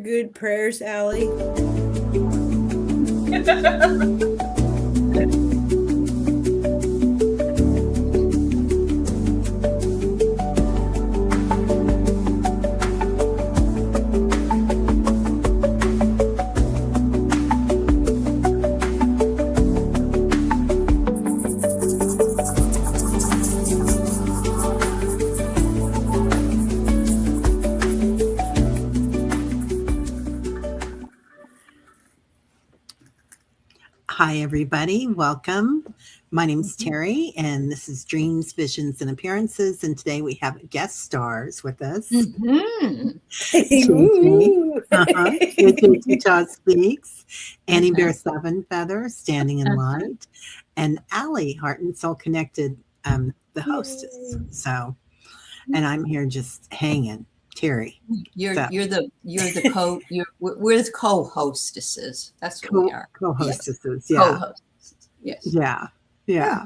Good prayers, Aley. Hi, everybody. Welcome. My name is Terry, and this is Dreams, Visions, and Appearances. And today we have guest stars with us. JJ Speaks, Annie Bear Seven Feather, Standing in Light, and Aley, Heart and Soul Connected, the hostess. So, and I'm here just hanging. Terry, we're the co-hostesses. That's what we are. Co-hostesses, yes. Yeah. Co-hostesses, yes. Yeah.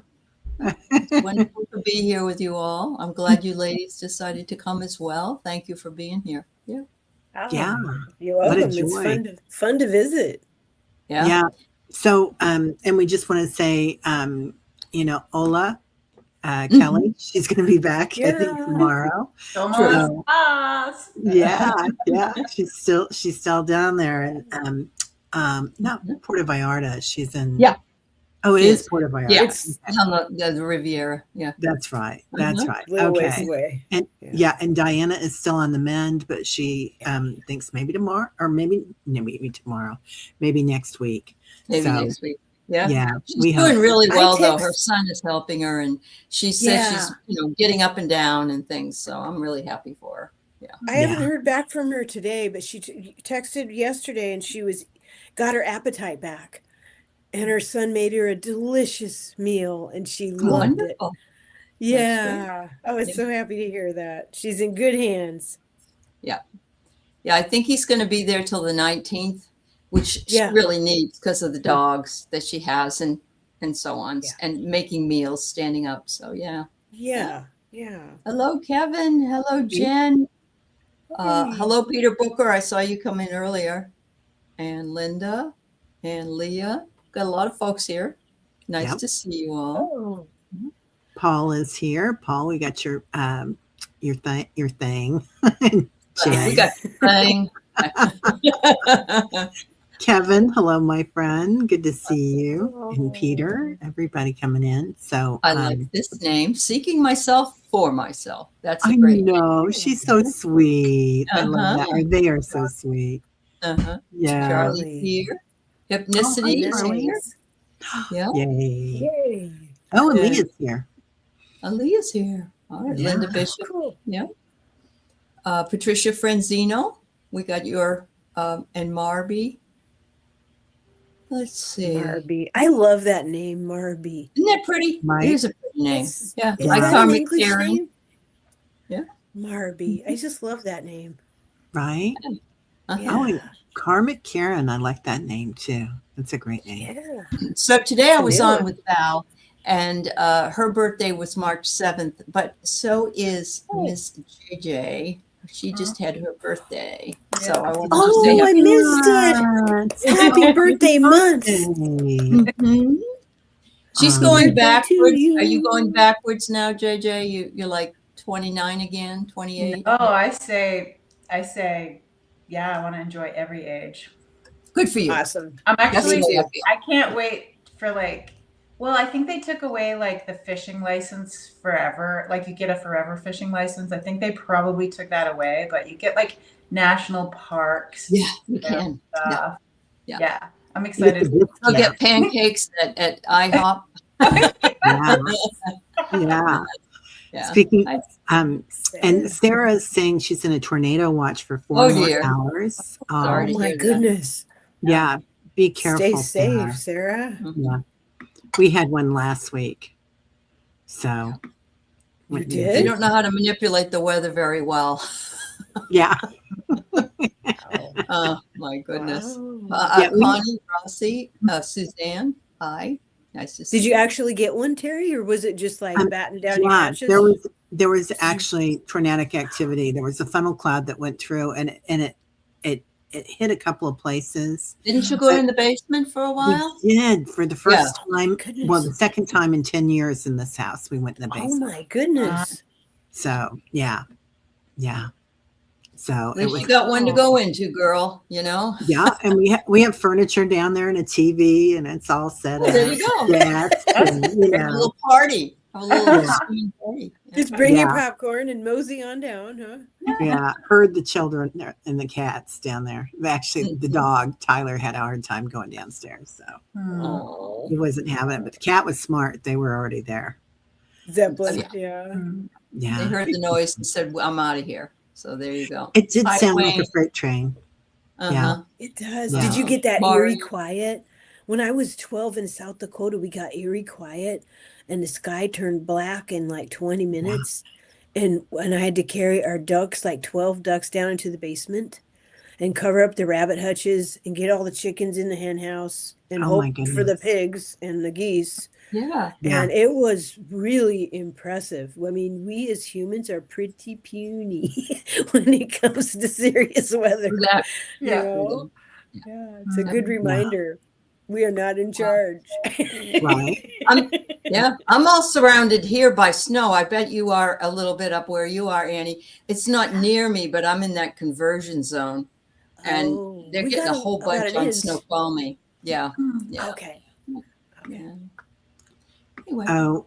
It's wonderful to be here with you all. I'm glad you ladies decided to come as well. Thank you for being here. Yeah. Yeah. You're welcome. It's fun to visit. Yeah. So, and we just want to say, Ola. Kelly, she's going to be back, I think, tomorrow. Yeah. She's still down there, and not Puerto Vallarta. She's in. Yeah. Oh, it is Puerto Vallarta. Yeah, it's on the Riviera. Yeah, that's right. That's right. Okay. Away. And and Diana is still on the mend, but she thinks maybe tomorrow, or maybe tomorrow, maybe next week. Next week. Yeah. She's doing really well, though. Her son is helping her, and she says she's getting up and down and things. So I'm really happy for her. Yeah. I haven't heard back from her today, but she texted yesterday, and she got her appetite back, and her son made her a delicious meal, and she loved it. Yeah, I was so happy to hear that. She's in good hands. Yeah. I think he's going to be there till the 19th. Which she really needs because of the dogs that she has and so on, and making meals, standing up. So, yeah. Hello, Kevin. Hello, Jen. Hello, Peter Booker. I saw you come in earlier. And Linda and Leah. Got a lot of folks here. Nice to see you all. Paul is here. Paul, we got your thing. We got your thing. Kevin, hello, my friend. Good to see you. And Peter, everybody coming in. So I like this name, Seeking Myself for Myself. That's a great name. She's so sweet. I love that. They are so sweet. Yeah. Charlie's here. Hypnicity is here. Yeah. Yay. Oh, and Leah's here. Leah's here. All right. Linda Bishop. Cool. Yeah. Patricia Frenzino. We got your and Marby. Let's see. Marby. I love that name, Marby. Isn't that pretty? It is a pretty name. Yeah. Like Karmic Karen. Yeah. Marby. I just love that name. Right? Oh, and Karmic Karen. I like that name too. That's a great name. Yeah. So today I was on with Val, and her birthday was March 7th, but so is Miss JJ. She just had her birthday. So I wanted to say I missed it. Happy birthday month. She's going backwards. Are you going backwards now, JJ? You're like 29 again, 28? Oh, I say, yeah, I want to enjoy every age. Good for you. Awesome. I'm actually, I can't wait for I think they took away the fishing license forever. You get a forever fishing license. I think they probably took that away, but you get national parks. Yeah, you can. Yeah. I'm excited. I'll get pancakes at IHOP. Yeah. Speaking, and Sarah's saying she's in a tornado watch for 4 more hours. Oh my goodness. Yeah. Be careful. Stay safe, Sarah. Yeah. We had one last week. So you did? You don't know how to manipulate the weather very well. Yeah. Oh my goodness. Connie, Rossi, Suzanne, hi. Nice to see you. Did you actually get one, Terry, or was it just batting down your hatches? There was actually tornadic activity. There was a funnel cloud that went through, and it it hit a couple of places. Didn't you go in the basement for a while? We did for the first time. Goodness. Well, the second time in 10 years in this house, we went in the Oh basement. my goodness. So yeah. So At least you got one to go into, girl, you know? Yeah, and we have furniture down there and a TV, and it's all set up. There you go. Yes, and, you Have a know. little party. Have a little screen party. Yeah. Just bring your Yeah. popcorn and mosey on down, huh? Yeah, heard the children there and the cats down there. Actually, the dog Tyler had a hard time going downstairs, so Oh. he wasn't having it. But the cat was smart; they were already there. Zeppelin, yeah. Yeah, They heard the noise and said, well, I'm out of here. So there you go. it did Hi, sound like a Wayne. freight train. Uh-huh. It does. Yeah. Did you get that Mari. eerie quiet? When I was 12 in South Dakota, we got eerie quiet and the sky turned black in like 20 minutes. And I had to carry our ducks, like 12 ducks, down into the basement and cover up the rabbit hutches and get all the chickens in the hen house and Oh my hope for the goodness. pigs and the geese. Yeah. Yeah. And it was really impressive. I mean, we as humans are pretty puny when it comes to serious weather. That, You Yeah. know? Yeah, it's a good reminder. We are not in charge. Right. yeah. I'm all surrounded here by snow. I bet you are a little bit up where you are, Annie. It's not near me, but I'm in that conversion zone. And Oh, they're we getting got a whole about bunch an on inch. Snoqualmie. Yeah. Yeah. Okay. Yeah. Anyway. Oh,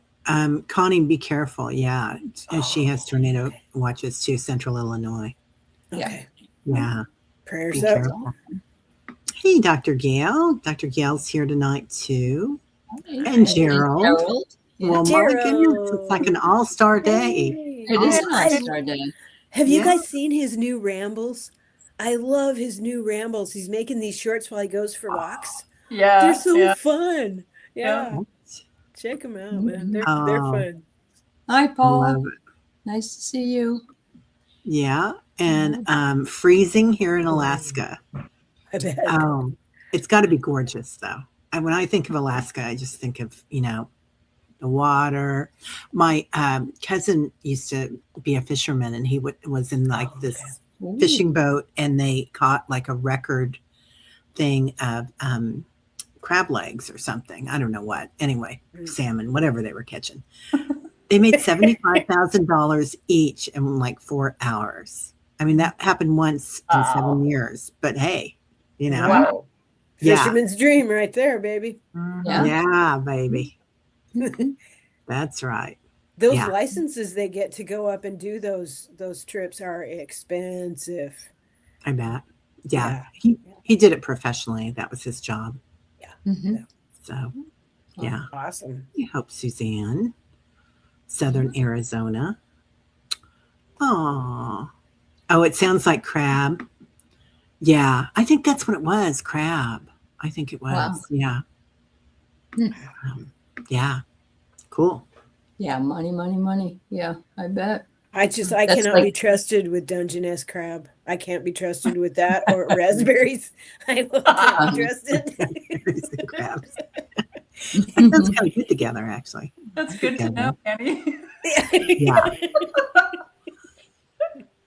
Connie, be careful. Yeah, and she has tornado watches too. Central Illinois. Okay. Yeah, Prayers be up. careful. Hey, Dr. Gail. Dr. Gail's here tonight too. And Gerald. Yeah. Well, my goodness, it's like an all-star day. Hey. It is an I- all-star day. Have you Yeah. guys seen his new rambles? I love his new rambles. He's making these shorts while he goes for walks. Yeah. They're so yeah. fun. Yeah. Yeah. Check them out, man. They're Oh. fun. Hi, Paul. Love it. Nice to see you. Yeah, and freezing here in Alaska. I bet. It's got to be gorgeous, though. And when I think of Alaska, I just think of the water. My cousin used to be a fisherman, and he was in like this Ooh. fishing boat, and they caught like a record thing of crab legs or something. I don't know what. Anyway, salmon, whatever they were catching. They made $75,000 each in like 4 hours. I mean, that happened once in 7 years, but hey, Wow. yeah, Fisherman's dream right there, baby. Yeah. yeah, baby. That's right. Those Yeah. licenses they get to go up and do those trips are expensive. I bet. Yeah. He did it professionally. That was his job. Mhm. So, yeah. Awesome. I hope Suzanne, Southern Arizona. Oh, it sounds like crab. Yeah, I think that's what it was. Crab. I think it was. Wow. Yeah. Hmm. Yeah. Cool. Yeah, money. Yeah, I bet. I That's cannot like- be trusted with Dungeness crab. I can't be trusted with that or raspberries. I can't be trusted. The crabs. That's kind of good together, actually. That's good to know, Annie. Yeah.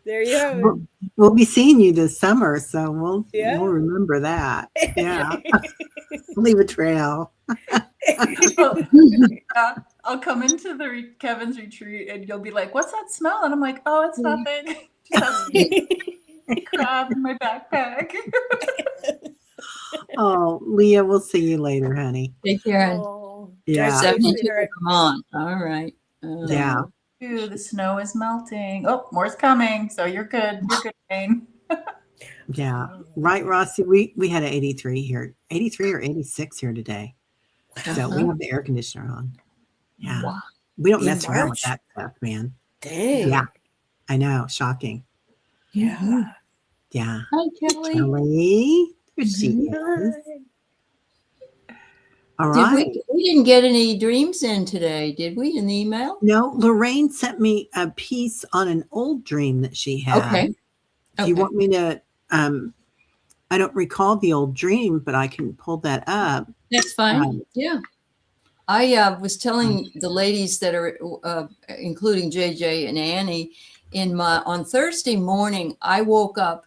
There you have it. We'll be seeing you this summer, so we'll remember that. Yeah. Leave a trail. I'll come into the Kevin's retreat and you'll be like, "What's that smell?" And I'm like, "Oh, it's nothing. Just have crab in my backpack." Oh, Leah, we'll see you later, honey. Take care. Oh, Yeah. drive safe, 72, sweetheart. come on. All right. Yeah. Ooh, the snow is melting. Oh, more's coming. So you're good. You're good, Wayne. Yeah. Right, Rossi? We had an 83 here, 83 or 86 here today. So we have the air conditioner on. Yeah. Wow. We don't In mess around with March? that stuff, man. Dang. Yeah. I know. Shocking. Yeah. Yeah. Hi, Kelly. Kelly. There she is. All Did right. we didn't get any dreams in today, did we, in the email? No, Lorraine sent me a piece on an old dream that she had. Okay. Do you want me to I don't recall the old dream, but I can pull that up. That's fine. Yeah. I was telling the ladies that are, including JJ and Annie, on Thursday morning, I woke up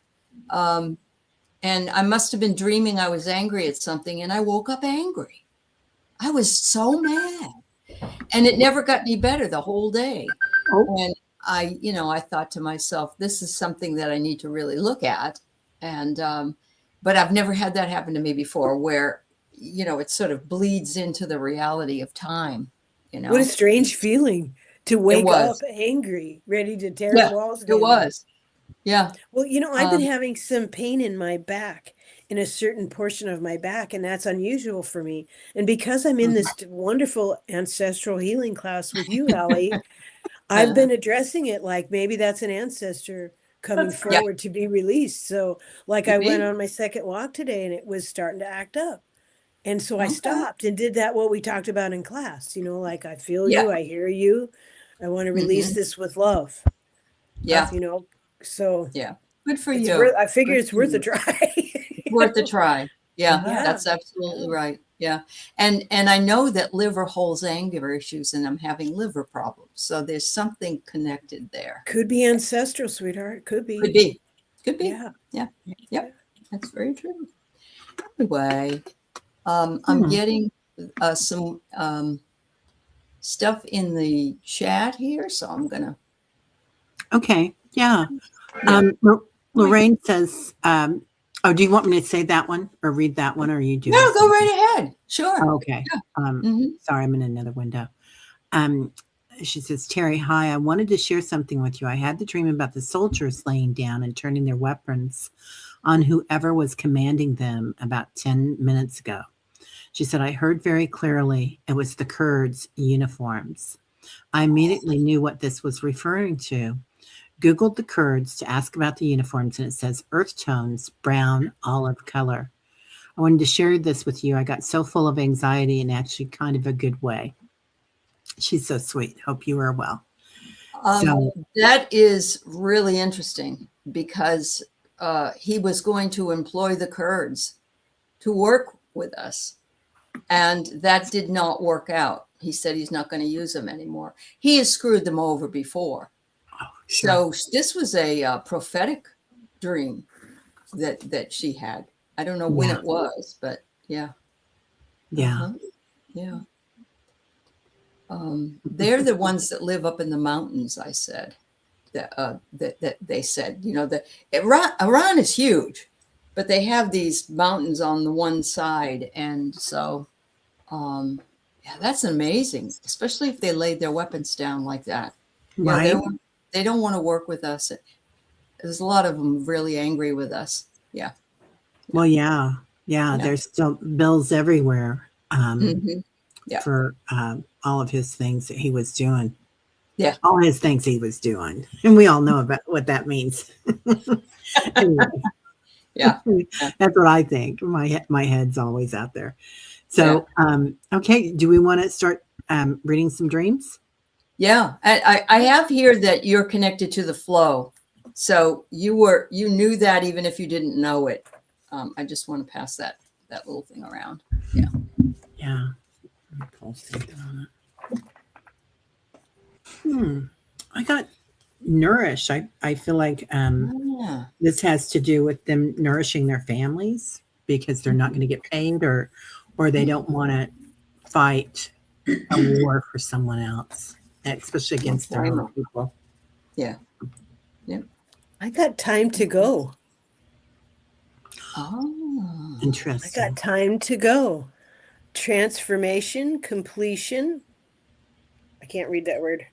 and I must have been dreaming I was angry at something, and I woke up angry. I was so mad, and it never got any better the whole day. Oh. And I thought to myself, this is something that I need to really look at. And, but I've never had that happen to me before, where, it sort of bleeds into the reality of time, What a strange feeling to wake up was. angry, ready to tear Yeah, walls it down. was. Yeah. Well, I've been having some pain in my back, in a certain portion of my back, and that's unusual for me. And because I'm in this wonderful ancestral healing class with you, Aley, I've been addressing it like maybe that's an ancestor coming That's great. forward to be released. So, like, I Could went be. on my second walk today and it was starting to act up. And so I Okay. stopped and did that, what we talked about in class, like I feel Yeah. you, I hear you. I want to release this with love. Yeah. So Yeah. Good for it's you. I figure Good it's for worth a you. try. Worth a try. Yeah, Yeah. that's absolutely right. Yeah. And I know that liver holds anger issues, and I'm having liver problems. So there's something connected there. Could be ancestral, sweetheart. Could be. Could be. Could be. Yeah. Yeah. Yep. That's very true. Anyway, I'm getting some stuff in the chat here, so I'm gonna. Okay. Yeah. Lorraine says, oh, do you want me to say that one or read that one, or you do? No, go right ahead. Sure. Okay. Yeah. Sorry, I'm in another window. She says, Terry, hi, I wanted to share something with you. I had the dream about the soldiers laying down and turning their weapons on whoever was commanding them about 10 minutes ago. She said, I heard very clearly it was the Kurds' uniforms. I immediately knew what this was referring to. Googled the Kurds to ask about the uniforms, and it says earth tones, brown, olive color. I wanted to share this with you. I got so full of anxiety in actually kind of a good way. She's so sweet. Hope you are well. That is really interesting, because he was going to employ the Kurds to work with us, and that did not work out. He said he's not going to use them anymore. He has screwed them over before. Oh, sure. So this was a prophetic dream that she had. I don't know when it was, but yeah. Yeah. Yeah. They're the ones that live up in the mountains, I said. That they said, that Iran is huge, but they have these mountains on the one side. And so, that's amazing, especially if they laid their weapons down like that. Right. They don't want to work with us. There's a lot of them really angry with us. Yeah. Well, yeah. There's still bills everywhere for all of his things that he was doing. Yeah. All his things he was doing. And we all know about what that means. Anyway. Yeah. That's what I think. My head's always out there. So, okay. Do we want to start reading some dreams? Yeah. I have here that you're connected to the flow. So you knew that even if you didn't know it. I just want to pass that little thing around. Yeah. Yeah. I got nourished. I feel like this has to do with them nourishing their families, because they're not going to get paid, or they don't want to fight a war for someone else, especially against their own people. Yeah. Yeah. I got time to go. Oh, interesting. I got time to go. Transformation, completion. I can't read that word.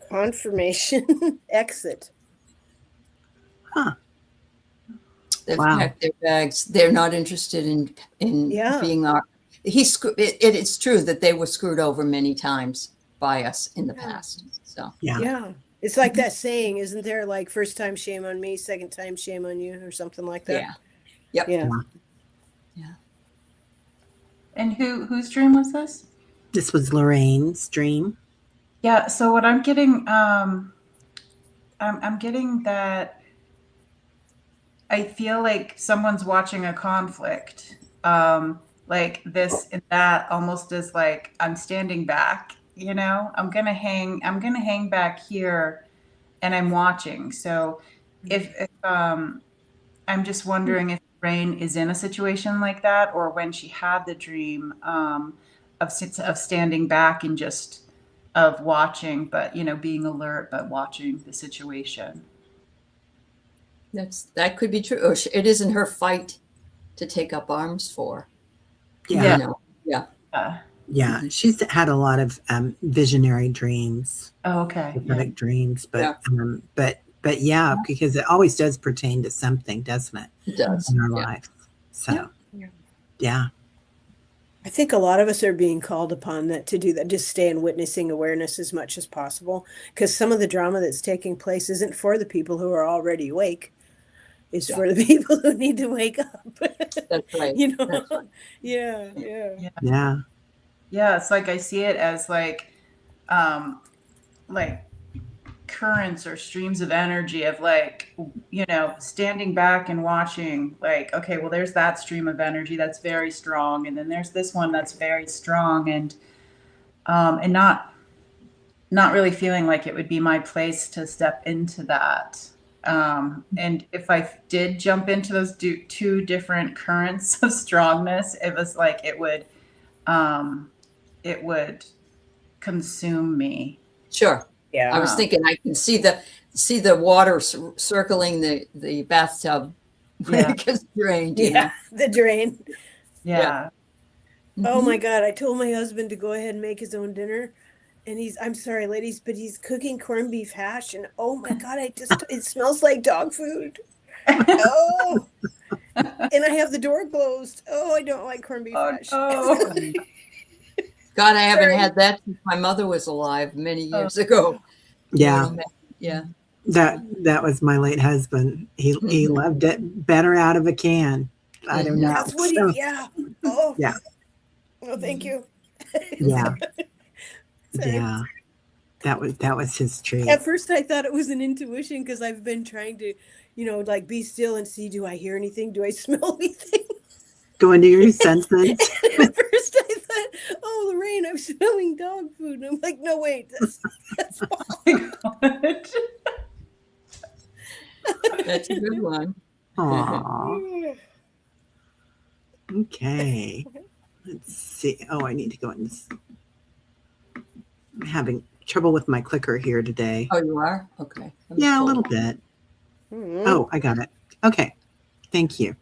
Confirmation, exit. Huh. They've packed their bags. They're not interested in being our. It's true that they were screwed over many times by us in the past. So yeah. It's like that saying, isn't there? Like, first time shame on me, second time shame on you, or something like that. Yeah. Yep. Yeah. Yeah. And whose dream was this? This was Lorraine's dream. Yeah. So what I'm getting, I'm getting that I feel like someone's watching a conflict, like this and that, almost as like I'm standing back. I'm gonna hang back here, and I'm watching. So if I'm just wondering if Rain is in a situation like that, or when she had the dream of standing back and just of watching, but being alert, but watching the situation. That could be true. Or it isn't her fight to take up arms for. Yeah. Yeah. Yeah. She's had a lot of visionary dreams. Oh, okay. Prophetic dreams, but yeah, because it always does pertain to something, doesn't it? It does. In our life. So yeah. I think a lot of us are being called upon to do that, just stay in witnessing awareness as much as possible. Because some of the drama that's taking place isn't for the people who are already awake. It's for the people who need to wake up. That's right. That's right. Yeah. It's like I see it as like currents or streams of energy of standing back and watching, like, okay, well, there's that stream of energy that's very strong, and then there's this one that's very strong, and not really feeling like it would be my place to step into that. And if I did jump into those two different currents of strongness, it was like it would consume me. Sure. Yeah. I was thinking I can see the water circling the bathtub when it gets drained. The drain. Yeah. Oh my God. I told my husband to go ahead and make his own dinner. And I'm sorry, ladies, but he's cooking corned beef hash. And oh my God, it smells like dog food. Oh. And I have the door closed. Oh, I don't like corned beef hash. Oh. God, I haven't had that since my mother was alive many years ago. Yeah. Yeah. That was my late husband. He loved it better out of a can. I don't know. That's what Oh. Yeah. Well, thank you. Yeah. Yeah. That was his treat. At first I thought it was an intuition because I've been trying to, like be still and see, do I hear anything? Do I smell anything? Go into your senses. At first I thought, oh, Lorraine, I'm smelling dog food. And I'm like, no, wait, that's That's a good one. Aww. Okay. Let's see. Oh, I need to go in this. I'm having trouble with my clicker here today. Oh, you are? Okay. Yeah, a little bit. Oh, I got it. Okay. Thank you.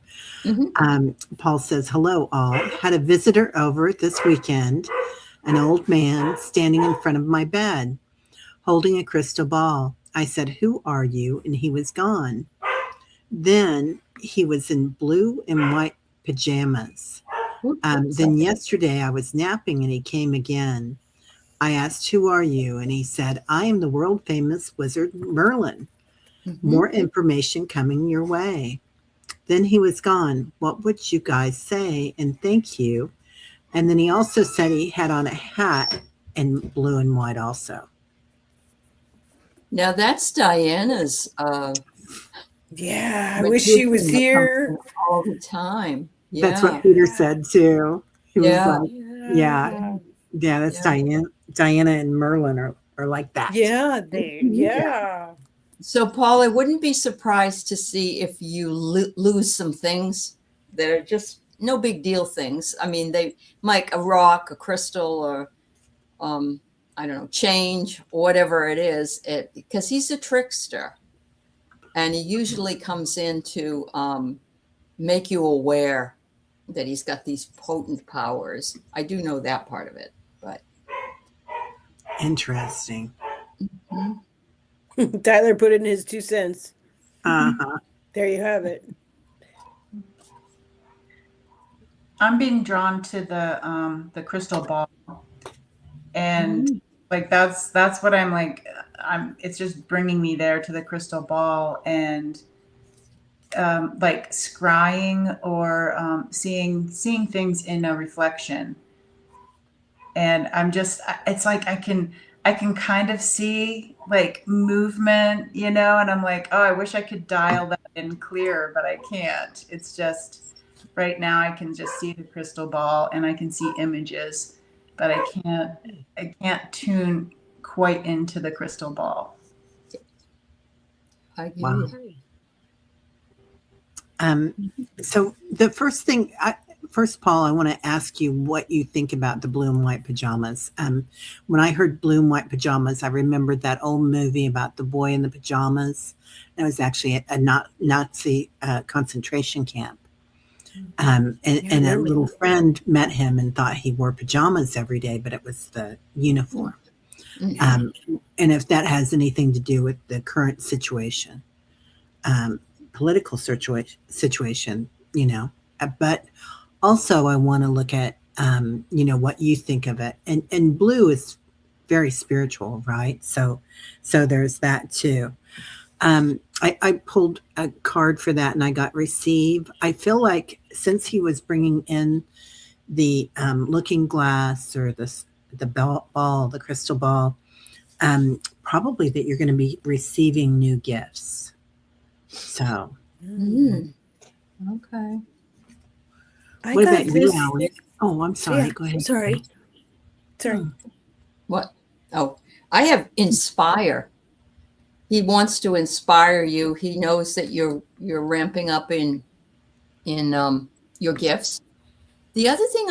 Paul says, hello, all. Had a visitor over this weekend, an old man standing in front of my bed, holding a crystal ball. I said, who are you? And he was gone. Then he was in blue and white pajamas. Then yesterday I was napping and he came again. I asked, who are you? And he said, I am the world famous wizard Merlin. More information coming your way. Then he was gone. What would you guys say? And thank you. And then he also said he had on a hat in blue and white also. Now that's Diana's. Yeah, I wish she was here all the time. Yeah. That's what Peter said too. He was like, yeah, that's Yeah. Diana and Merlin are like that. Yeah. So, Paul, I wouldn't be surprised to see if you lose some things that are just no big deal things. I mean, they like a rock, a crystal, or I don't know, change, or whatever it is. Because he's a trickster, and he usually comes in to make you aware that he's got these potent powers. I do know that part of it, but interesting. Tyler put in his 2 cents. Uh-huh. There you have it. I'm being drawn to the crystal ball, and like that's what I'm like. It's just bringing me there to the crystal ball, and like scrying or seeing things in a reflection, and it's like I can kind of see like movement, and I'm like, oh, I wish I could dial that in clearer, but I can't. It's just right now I can just see the crystal ball and I can see images, but I can't tune quite into the crystal ball. I get Wow. So the first, Paul, I want to ask you what you think about the blue and white pajamas. When I heard blue and white pajamas, I remembered that old movie about the boy in the pajamas. It was actually a Nazi concentration camp. And a little friend met him and thought he wore pajamas every day, but it was the uniform. And if that has anything to do with the current situation, political situation, but also I want to look at, what you think of it. And blue is very spiritual, right? So there's that too. I pulled a card for that and I got receive. I feel like since he was bringing in the looking glass or the ball, the crystal ball, probably that you're going to be receiving new gifts. So, okay. What about you, Aley? Oh, I'm sorry. Yeah, Go ahead. Sorry. What? Oh, I have inspire. He wants to inspire you. He knows that you're ramping up in your gifts. The other thing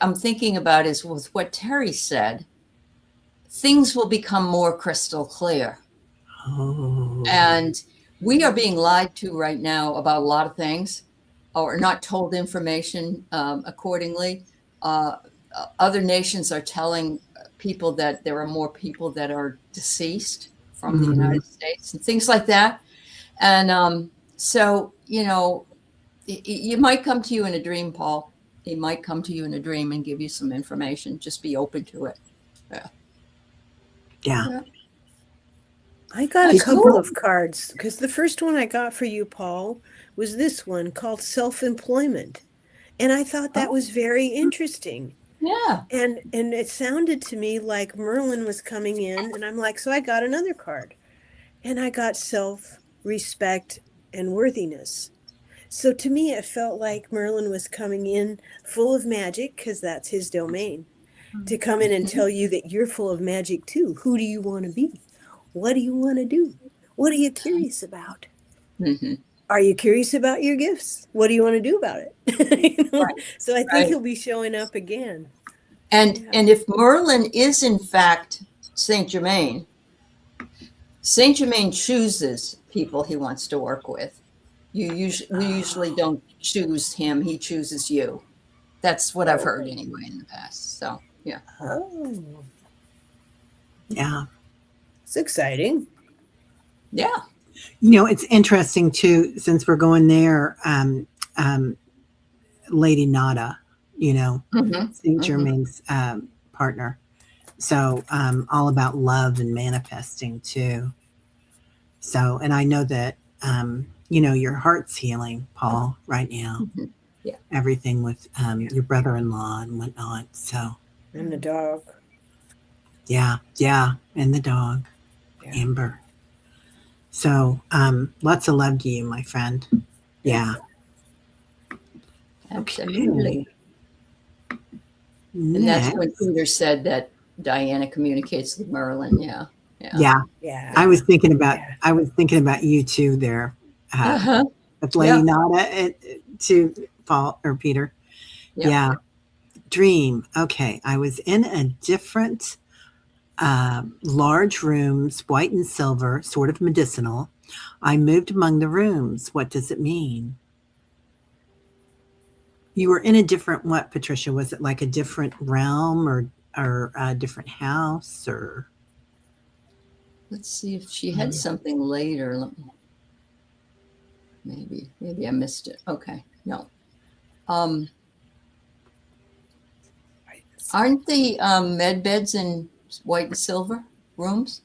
I'm thinking about is with what Terry said. Things will become more crystal clear. Oh. And we are being lied to right now about a lot of things, or not told information accordingly. Other nations are telling people that there are more people that are deceased from the United States and things like that. And so, it might come to you in a dream, Paul. He might come to you in a dream and give you some information. Just be open to it. Yeah. I got a couple of cards because the first one I got for you, Paul, was this one called self-employment. And I thought that was very interesting. Yeah. And it sounded to me like Merlin was coming in, and I'm like, so I got another card. And I got self-respect and worthiness. So to me, it felt like Merlin was coming in full of magic, because that's his domain, to come in and tell you that you're full of magic too. Who do you want to be? What do you want to do? What are you curious about? Are you curious about your gifts? What do you want to do about it? Right. So I think he'll be showing up again. And if Merlin is in fact Saint Germain chooses people he wants to work with. We usually don't choose him; he chooses you. That's what I've heard anyway in the past. So yeah. Oh, Yeah. it's exciting. Yeah. It's interesting too, since we're going there, Lady Nada, Saint Germain's partner. So all about love and manifesting too. So, and I know that, your heart's healing, Paul, right now. Yeah. Everything with your brother-in-law and whatnot. So. And the dog. Yeah. And the dog, Amber. So lots of love to you, my friend. Yeah. Absolutely. Okay. And that's when Peter said that Diana communicates with Merlin. Yeah. I was thinking about you too there. With Lady Nada to Paul or Peter. Yeah. Dream. Okay. I was in a different large rooms, white and silver, sort of medicinal. I moved among the rooms. What does it mean? You were in a different what, Patricia? Was it like a different realm or a different house or? Let's see if she had something later. Maybe I missed it. Okay, no. Aren't the med beds in white and silver rooms?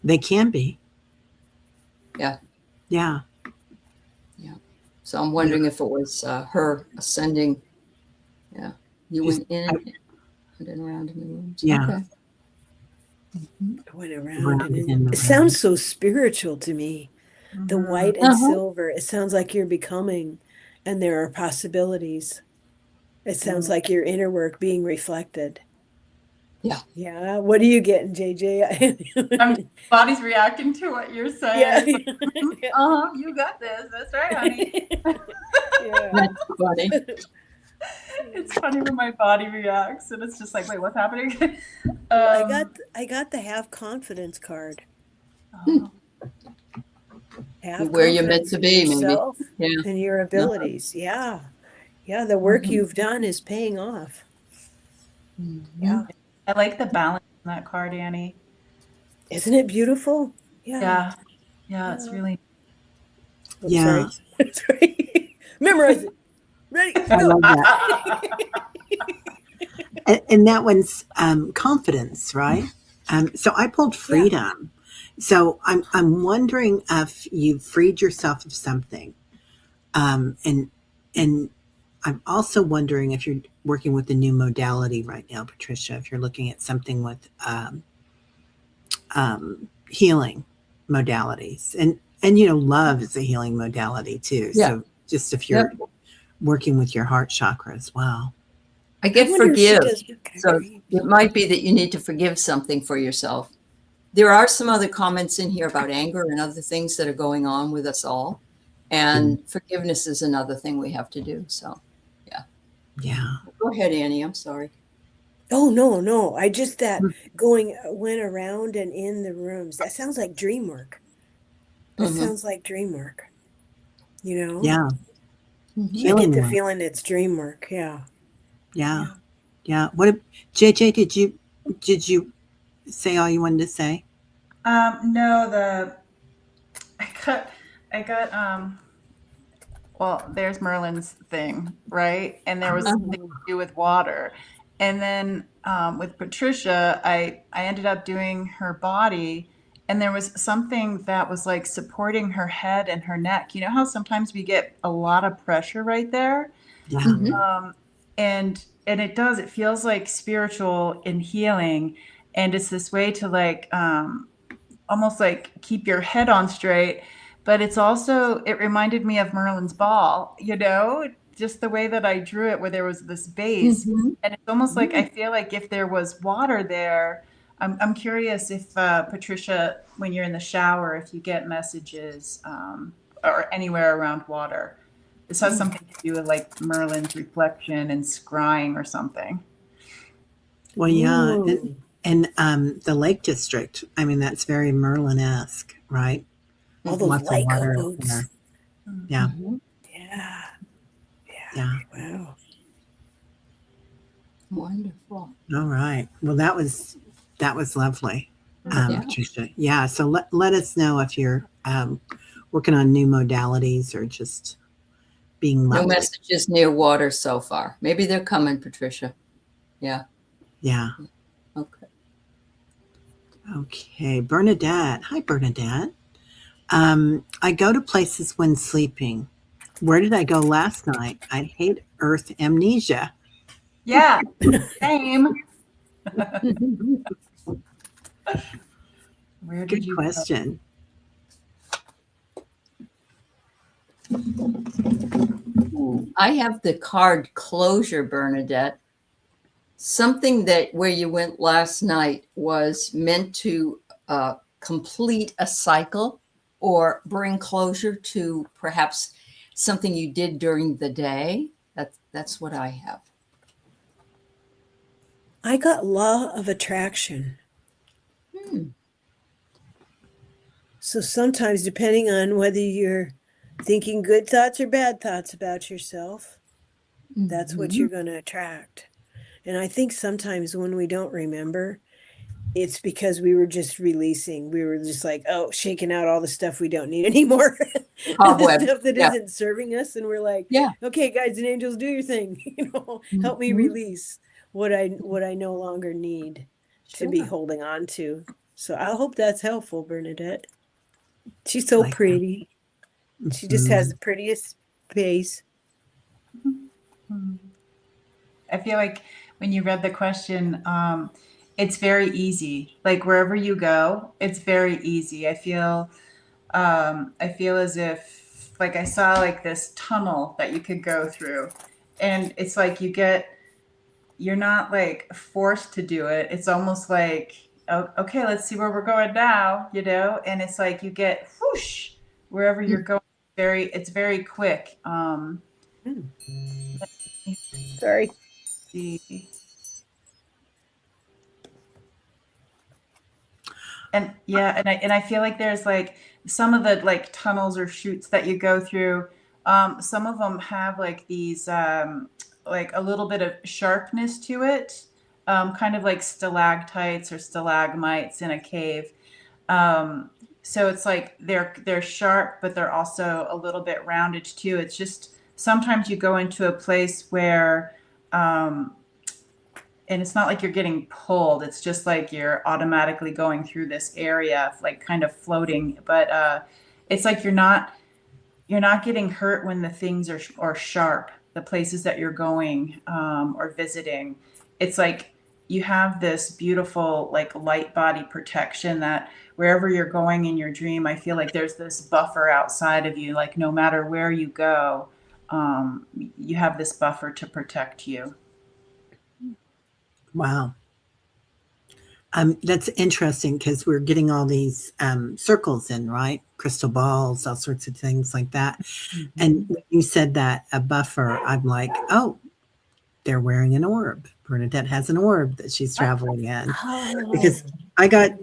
They can be. Yeah. Yeah. So I'm wondering if it was her ascending. Yeah. You went in and around in the rooms. Yeah. Okay. I went around and in. It sounds so spiritual to me. The white and silver. It sounds like you're becoming, and there are possibilities. It sounds like your inner work being reflected. Yeah. What are you getting, JJ? Body's reacting to what you're saying. Yeah. You got this. That's right, honey. Yeah. That's funny. It's funny when my body reacts, and it's just like, wait, what's happening? Well, I got the have confidence card. Oh, Have Where you're meant confidence to in be, maybe. yourself Yeah. and your abilities. Yeah. Yeah. The work you've done is paying off. Yeah. I like the balance in that card, Annie. Isn't it beautiful? Yeah. Yeah, it's really. Oops, Yeah. sorry. Sorry. Memorize it. Ready? I Go. love that. And that one's confidence, right? So I pulled freedom. So I'm wondering if you freed yourself of something, and I'm also wondering if you're working with a new modality right now, Patricia. If you're looking at something with healing modalities, and love is a healing modality too. Yeah. So just if you're working with your heart chakra as well. I get wonder if she forgive. does- So it might be that you need to forgive something for yourself. There are some other comments in here about anger and other things that are going on with us all. And forgiveness is another thing we have to do. So, Yeah. go ahead, Annie. I'm sorry. Oh, no. I just went around and in the rooms. That sounds like dream work. That sounds like dream work. Yeah. I Healing get the work. feeling it's dream work. Yeah. Yeah. What, JJ, did you say all you wanted to say? No, I got well, there's Merlin's thing, right? And there was something to do with water. And then with Patricia, I ended up doing her body, and there was something that was like supporting her head and her neck. You know how sometimes we get a lot of pressure right there? Yeah. And it feels like spiritual and healing. And it's this way to like almost like keep your head on straight, but it reminded me of Merlin's ball, just the way that I drew it, where there was this base. And it's almost like I feel like if there was water there, I'm curious if Patricia, when you're in the shower, if you get messages or anywhere around water. This has something to do with like Merlin's reflection and scrying or something. Well, yeah. Ooh. And the Lake District, I mean, that's very Merlin-esque, right? All those Lots of light water out codes. there. Yeah. Yeah. Wow. Wonderful. All right. Well, that was lovely, Patricia. Yeah. So let us know if you're working on new modalities or just being No lovely. messages near water so far. Maybe they're coming, Patricia. Yeah. Yeah. Okay. Okay. Bernadette. Hi, Bernadette. I go to places when sleeping. Where did I go last night? I hate Earth amnesia. Yeah, same. Where did Good you question. I have the card closure, Bernadette. Something that where you went last night was meant to complete a cycle or bring closure to perhaps something you did during the day. That's what I have. I got law of attraction. So sometimes, depending on whether you're thinking good thoughts or bad thoughts about yourself, that's what you're going to attract. And I think sometimes when we don't remember, it's because we were just releasing. We were just like, shaking out all the stuff we don't need anymore. The stuff that isn't serving us. And we're like, okay, guides and angels, do your thing. Help me release what I no longer need to be holding on to. So I hope that's helpful, Bernadette. She's so pretty. She just has the prettiest face. I feel like when you read the question, it's very easy. Like wherever you go, it's very easy. I feel as if like I saw like this tunnel that you could go through, and it's like you you're not like forced to do it. It's almost like, oh, okay, let's see where we're going now, you know? And it's like you get whoosh wherever you're going. It's very quick. Sorry. See. And yeah, and I feel like there's like some of the like tunnels or chutes that you go through. Some of them have like these like a little bit of sharpness to it, kind of like stalactites or stalagmites in a cave. Um, so it's like they're sharp, but they're also a little bit rounded too. It's just sometimes you go into a place where and it's not like you're getting pulled. It's just like you're automatically going through this area, like kind of floating. But it's like you're not getting hurt when the things are sharp. The places that you're going or visiting, it's like you have this beautiful like light body protection that wherever you're going in your dream, I feel like there's this buffer outside of you. Like no matter where you go, you have this buffer to protect you. Wow. That's interesting because we're getting all these circles in, right? Crystal balls, all sorts of things like that. And when you said that, a buffer, I'm like, oh, they're wearing an orb. Bernadette has an orb that she's traveling in. Because I got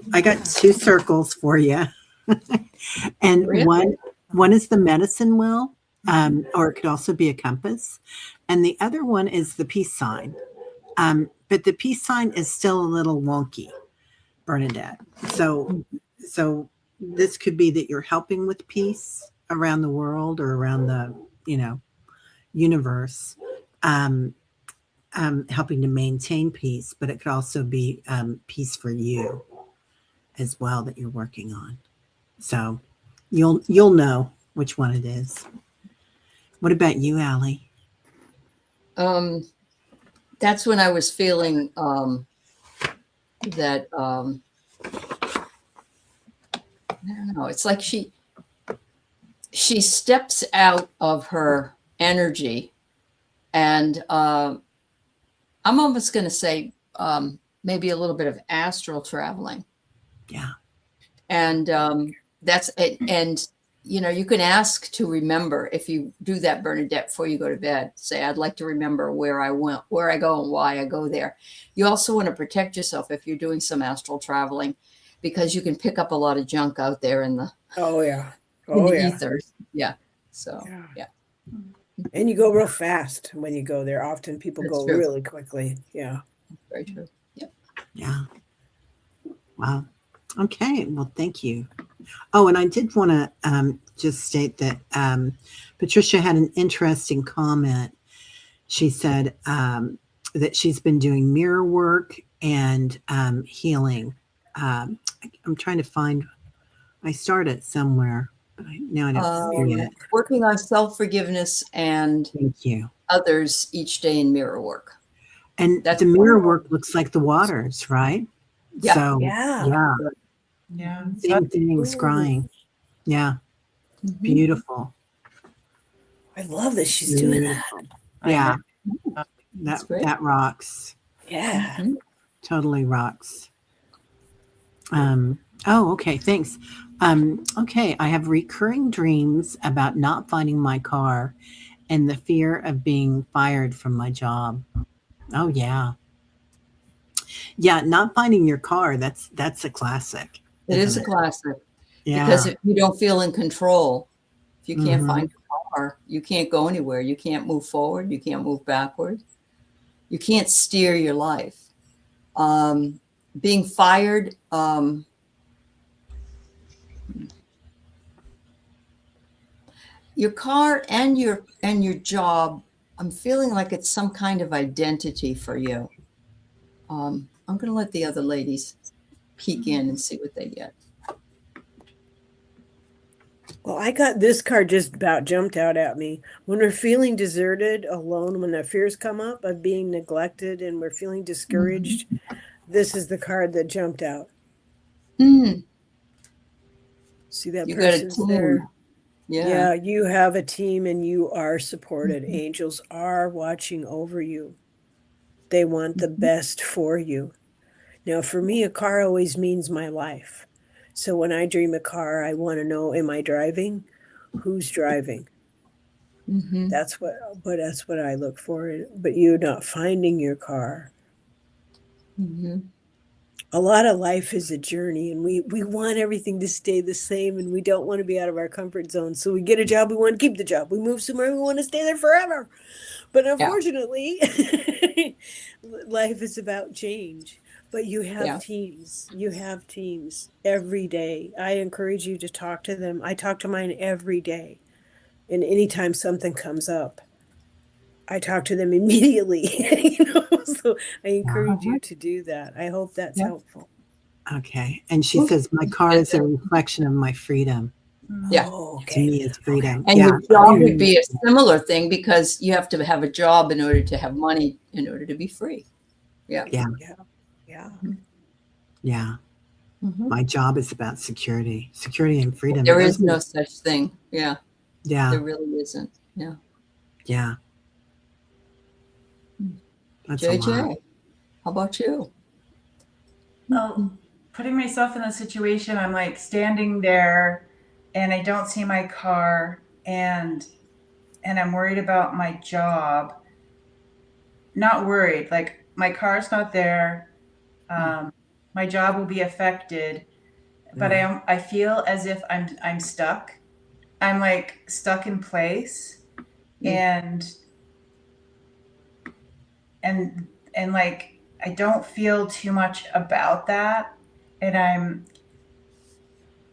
2 circles for you. And Really? one is the medicine wheel, or it could also be a compass. And the other one is the peace sign. But the peace sign is still a little wonky, Bernadette. So this could be that you're helping with peace around the world or around the, universe, helping to maintain peace, but it could also be peace for you as well that you're working on. So you'll know which one it is. What about you, Aley? That's when I was feeling that I don't know. It's like she steps out of her energy, and I'm almost going to say maybe a little bit of astral traveling. Yeah, and that's it. And you can ask to remember if you do that, Bernadette, before you go to bed. Say, I'd like to remember where I went, where I go, and why I go there. You also want to protect yourself if you're doing some astral traveling, because you can pick up a lot of junk out there in the ethers. Yeah. So yeah. And you go real fast when you go there. Often people That's go true. really quickly. Yeah. Very true. Yep. Yeah. Wow. Okay. Well, thank you. Oh, and I did want to just state that Patricia had an interesting comment. She said that she's been doing mirror work and healing. I'm trying to find, I started somewhere, but now I don't see it. Working on self-forgiveness and Thank you. others each day in mirror work. And the mirror work looks like the waters, right? Yeah. So, Yeah. Yeah. Same thing, scrying. Yeah. Mm-hmm. Beautiful. I love that she's doing that. Yeah. That rocks. Yeah. Mm-hmm. Totally rocks. Okay. Thanks. Okay. I have recurring dreams about not finding my car and the fear of being fired from my job. Oh yeah. Yeah. Not finding your car. That's a classic. It is a classic. Yeah. Because if you don't feel in control, if you can't find your car, you can't go anywhere. You can't move forward. You can't move backward. You can't steer your life. Being fired, your car and your job, I'm feeling like it's some kind of identity for you. I'm going to let the other ladies peek in and see what they get. Well, I got this card just about jumped out at me. When we're feeling deserted, alone, when the fears come up of being neglected and we're feeling discouraged, this is the card that jumped out. See that person's there? Yeah, you have a team and you are supported. Angels are watching over you. They want the best for you. Now, for me, a car always means my life. So when I dream a car, I want to know, am I driving? Who's driving? Mm-hmm. That's what I look for. But you're not finding your car. Mm-hmm. A lot of life is a journey, and we want everything to stay the same, and we don't want to be out of our comfort zone. So we get a job, we want to keep the job. We move somewhere, we want to stay there forever. But unfortunately, life is about change. But you have teams. You have teams every day. I encourage you to talk to them. I talk to mine every day. And anytime something comes up, I talk to them immediately. So I encourage you to do that. I hope that's helpful. Okay. And she says, my car is a reflection of my freedom. Yeah. Oh, okay. To me, it's freedom. And your job would be a similar thing, because you have to have a job in order to have money, in order to be free. Yeah. Yeah. Yeah. Yeah. Yeah. Mm-hmm. My job is about security and freedom. There is no such thing. Yeah. Yeah. There really isn't. Yeah. Yeah. That's JJ, how about you? Oh, putting myself in the situation, I'm like standing there and I don't see my car, and I'm worried about my job. Not worried, like my car's not there. My job will be affected, but I feel as if I'm stuck. I'm like stuck in place, and like I don't feel too much about that, and I'm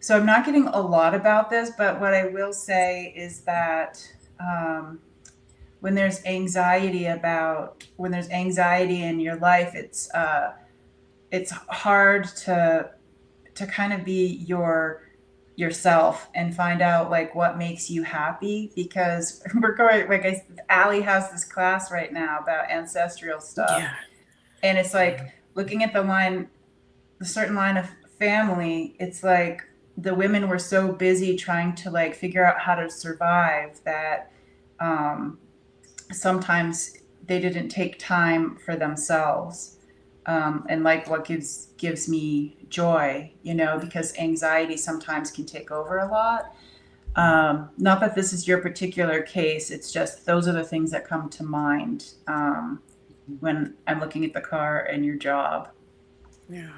not getting a lot about this, but what I will say is that when there's anxiety in your life, it's hard to kind of be yourself and find out like what makes you happy, because we're going, like Aley has this class right now about ancestral stuff. Yeah. And it's like looking at the certain line of family, it's like the women were so busy trying to like figure out how to survive that sometimes they didn't take time for themselves. And like what gives me joy, because anxiety sometimes can take over a lot. Not that this is your particular case, it's just those are the things that come to mind when I'm looking at the car and your job. Yeah.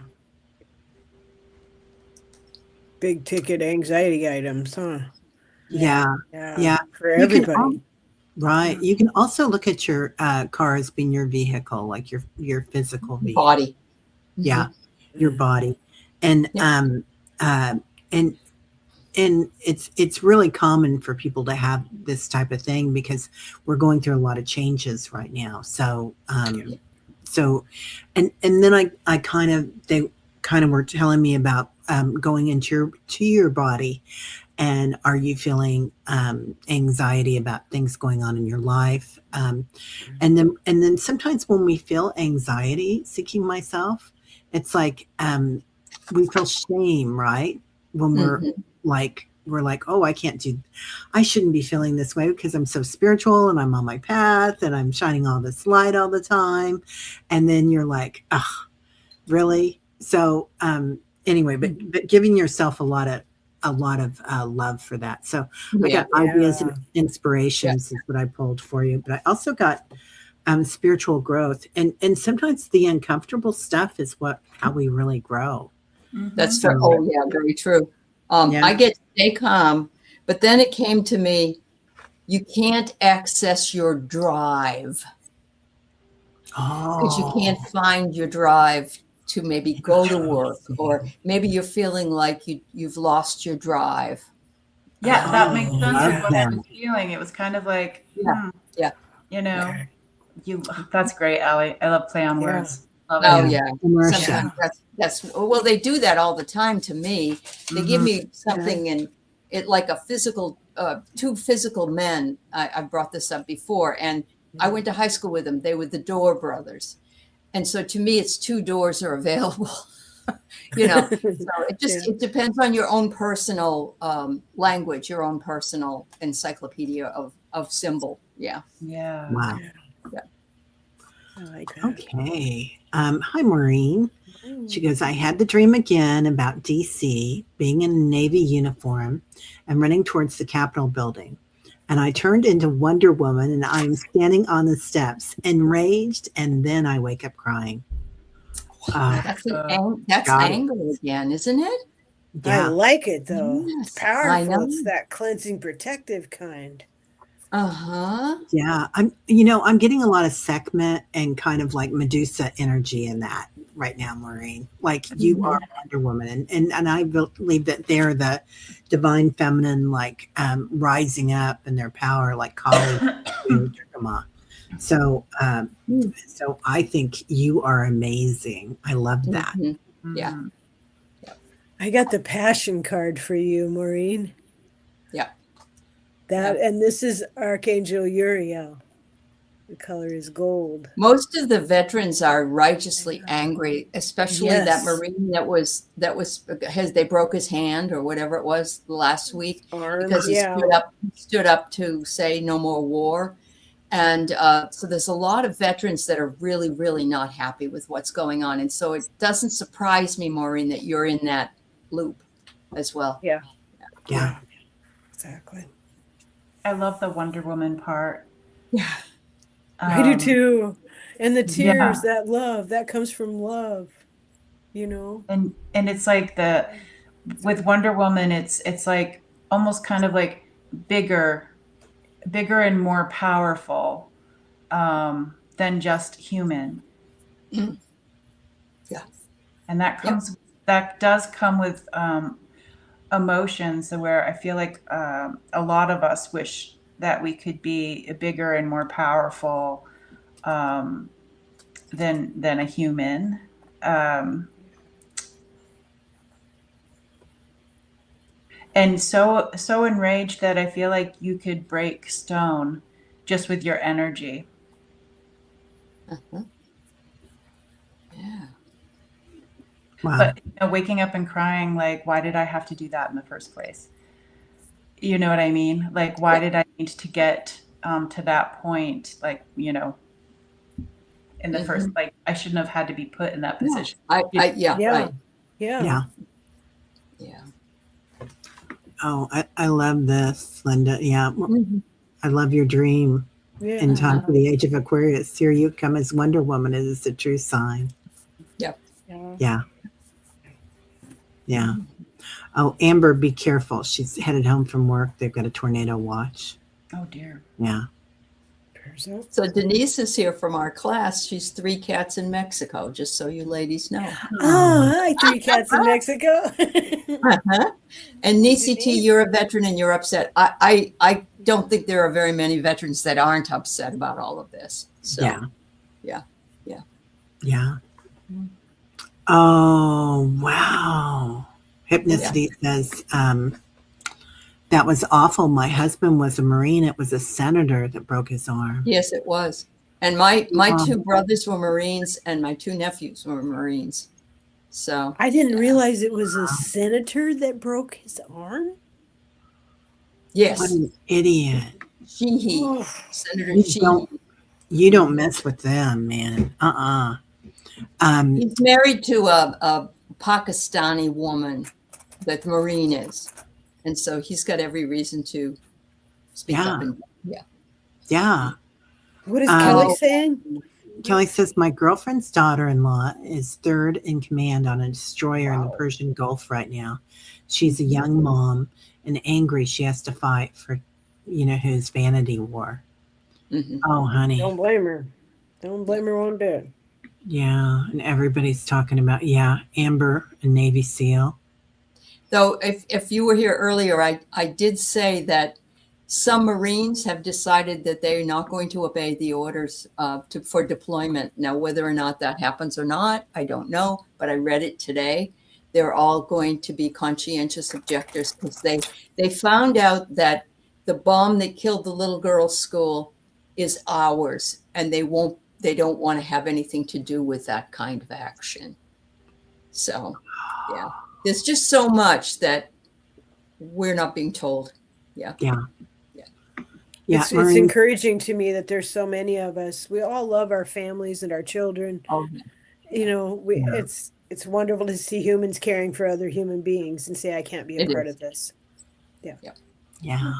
Big ticket anxiety items, huh? Yeah. For everybody. Right. You can also look at your car as being your vehicle, like your physical vehicle. Body. Yeah. Your body. And and it's really common for people to have this type of thing, because we're going through a lot of changes right now. So and then they kind of were telling me about going into your body. And are you feeling anxiety about things going on in your life? And then sometimes when we feel anxiety, seeking myself, it's like we feel shame, right? When we're like, oh, I shouldn't be feeling this way because I'm so spiritual and I'm on my path and I'm shining all this light all the time. And then you're like, oh, really? So anyway, but giving yourself a lot of love for that. So I got ideas and inspirations is what I pulled for you, but I also got spiritual growth, and sometimes the uncomfortable stuff is how we really grow. That's true. Oh yeah, very true. I get to stay calm, but then it came to me, you can't access your drive because you can't find your drive to maybe go to work, or maybe you're feeling like you've lost your drive. Yeah, that makes sense with what I was feeling. It was kind of like, that's great, Aley. I love play on words. Love it. That's well, they do that all the time to me. They give me something and it like a physical, two physical men. I've brought this up before, and I went to high school with them. They were the Door brothers. And so to me, it's two doors are available, So it depends on your own personal language, your own personal encyclopedia of symbol. Yeah. Yeah. Wow. Yeah. I like that. Okay. Hi, Maureen. She Mm. goes, I had the dream again about DC being in a Navy uniform and running towards the Capitol building. And I turned into Wonder Woman and I'm standing on the steps, enraged, and then I wake up crying. That's Got it. anger again, isn't it? I Yeah. like it though. It's Yes, I powerful. know. It's that cleansing, protective kind. Uh-huh. Yeah. I'm getting a lot of Sekhmet and kind of like Medusa energy in that right now, Maureen. Like you are Wonder Woman. And I believe that they're the divine feminine, like rising up in their power, like Kali to Durga. So so I think you are amazing. I love that. Yeah. I got the passion card for you, Maureen. Yeah. And this is Archangel Uriel. The color is gold. Most of the veterans are righteously angry, especially that Marine they broke his hand or whatever it was last week because he stood up to say no more war. And so there's a lot of veterans that are really, really not happy with what's going on. And so it doesn't surprise me, Maureen, that you're in that loop as well. Yeah. Yeah. Exactly. I love the Wonder Woman part. Yeah. I do too. And the tears, that love, that comes from love, And it's like with Wonder Woman, it's like almost kind of like bigger and more powerful than just human. Yeah. And that does come with emotions where I feel like a lot of us wish that we could be bigger and more powerful than a human. And so enraged that I feel like you could break stone just with your energy. Uh-huh. Yeah. Wow. But waking up and crying, like, why did I have to do that in the first place? You know what I mean? Like, why did I need to get to that point? Like, in the first, like, I shouldn't have had to be put in that position. Right. Yeah. Oh, I love this, Linda. Yeah. I love your dream. Yeah. In time for the age of Aquarius, here you come as Wonder Woman. It is a true sign. Yep. Yeah. Yeah. Oh, Amber, be careful. She's headed home from work. They've got a tornado watch. Oh, dear. Yeah. So Denise is here from our class. She's 3 cats in Mexico, just so you ladies know. Oh, hi, 3 cats in Mexico. And Nisi T, you're a veteran and you're upset. I don't think there are very many veterans that aren't upset about all of this. So, yeah. Oh, wow. Hypnicity says, that was awful. My husband was a Marine. It was a senator that broke his arm. Yes, it was. And my 2 brothers were Marines and my 2 nephews were Marines. So I didn't realize it was a senator that broke his arm. Yes. What an idiot. Senator Sheehy. You don't mess with them, man. He's married to a Pakistani woman that the Marine is. And so he's got every reason to speak up. Yeah. What is Kelly saying? Kelly says, my girlfriend's daughter-in-law is 3rd in command on a destroyer in the Persian Gulf right now. She's a young mom and angry she has to fight for, his vanity war. Oh, honey. Don't blame her. Don't blame her one bit. Yeah. And everybody's talking about, Amber, a Navy SEAL. Though if you were here earlier, I did say that some Marines have decided that they're not going to obey the orders for deployment. Now, whether or not that happens or not, I don't know, but I read it today. They're all going to be conscientious objectors because they found out that the bomb that killed the little girl's school is ours, and they don't want to have anything to do with that kind of action. So, yeah, there's just so much that we're not being told. Yeah. Yeah, It's Maureen. encouraging to me that there's so many of us. We all love our families and our children. Oh, You know, Yeah. it's wonderful to see humans caring for other human beings and say, I can't be a it part is. of this. Yeah. Yeah.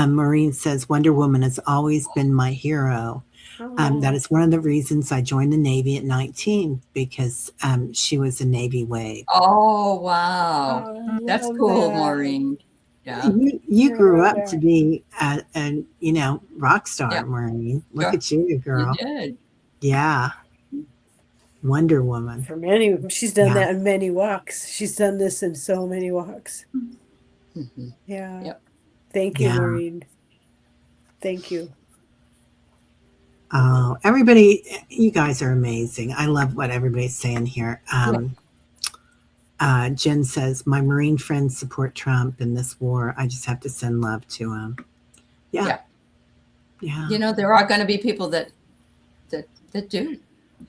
Maureen says Wonder Woman has always been my hero. That is one of the reasons I joined the Navy at 19 because she was a Navy wave. Oh, wow. Oh, I That's love cool, that. Maureen. Yeah. You I grew love up to that. be a rock star, Yeah. Maureen. Look Sure. at you, You girl. did. Yeah. Wonder Woman. For many, she's done Yeah. that in many walks. She's done this in so many walks. Mhm. Yeah. Yep. Thank you, Yeah. Maureen. Thank you. Oh, everybody, you guys are amazing. I love what everybody's saying here. Jen says, my Marine friends support Trump in this war. I just have to send love to him. Yeah. Yeah. You know, there are going to be people that do,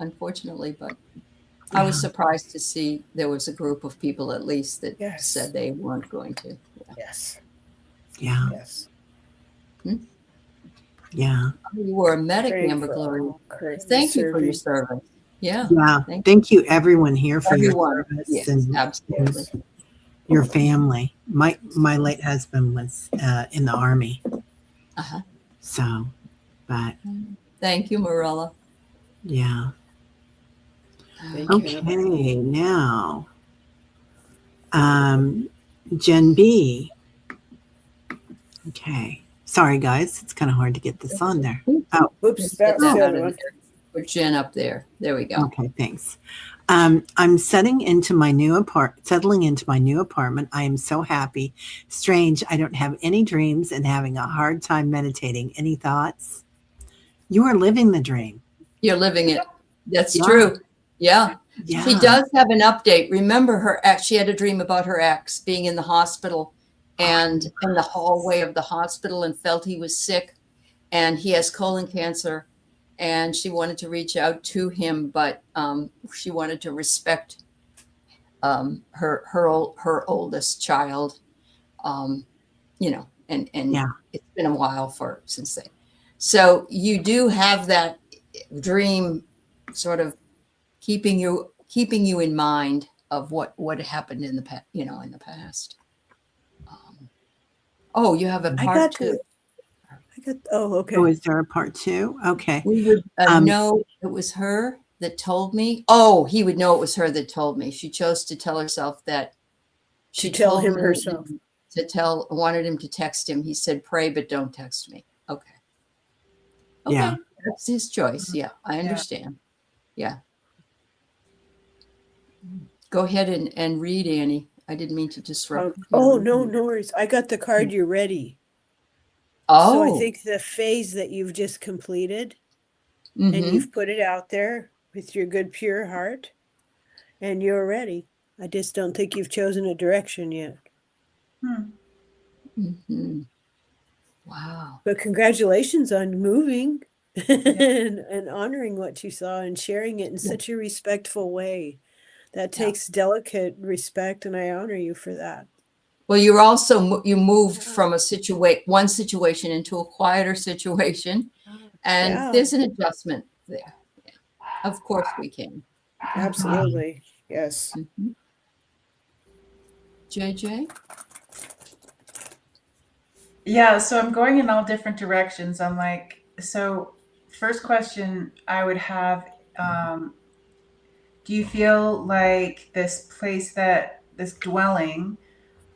unfortunately, but I was surprised to see there was a group of people at least that Yes. said they weren't going to. Yes. Yeah. Yes. Yeah. You were a medic, Praying Amber for Glory. all currently Thank you for your serving. service. Yeah. Yeah. Thank you, everyone here, for Everyone. your service Yes, and absolutely. your family. My late husband was in the Army. Uh-huh. So, but Thank you, Marilla. yeah. Thank you. Okay, now, Gen B. Okay. Sorry, guys. It's kind of hard to get this on there. Oh, Oops, Get that's that the out other of one. there. Put Jen up there. There we go. okay. Thanks. I'm settling into my new apartment. I am so happy. Strange. I don't have any dreams and having a hard time meditating. Any thoughts? You are living the dream. You're living it. That's Yeah. true. Yeah. Yeah. She does have an update. Remember her ex, she had a dream about her ex being in the hospital and in the hallway of the hospital and felt he was sick and he has colon cancer and she wanted to reach out to him, but she wanted to respect her oldest child, and Yeah. it's been a while since then. So you do have that dream sort of keeping you in mind of what happened in the past, in the past. Oh, you have a part two. Okay. Oh, is there a part two? Okay. We would know it was her that told me. Oh, he would know it was her that told me. She chose to tell herself that she tell told him me herself. wanted him to text him. He said, pray, but don't text me. Okay. Yeah. That's his choice. Yeah, I understand. Yeah. Go ahead and read, Annie. I didn't mean to disrupt. No worries. I got the card. You're ready. Oh. So I think the phase that you've just completed and you've put it out there with your good, pure heart and you're ready. I just don't think you've chosen a direction yet. Wow. But congratulations on moving and honoring what you saw and sharing it in such a respectful way. That takes delicate respect, and I honor you for that. Well, you moved from one situation into a quieter situation, and there's an adjustment there. Yeah. Of course we can. Absolutely. Yes. JJ? Yeah, so I'm going in all different directions. I'm like, so first question I would have, do you feel like this dwelling,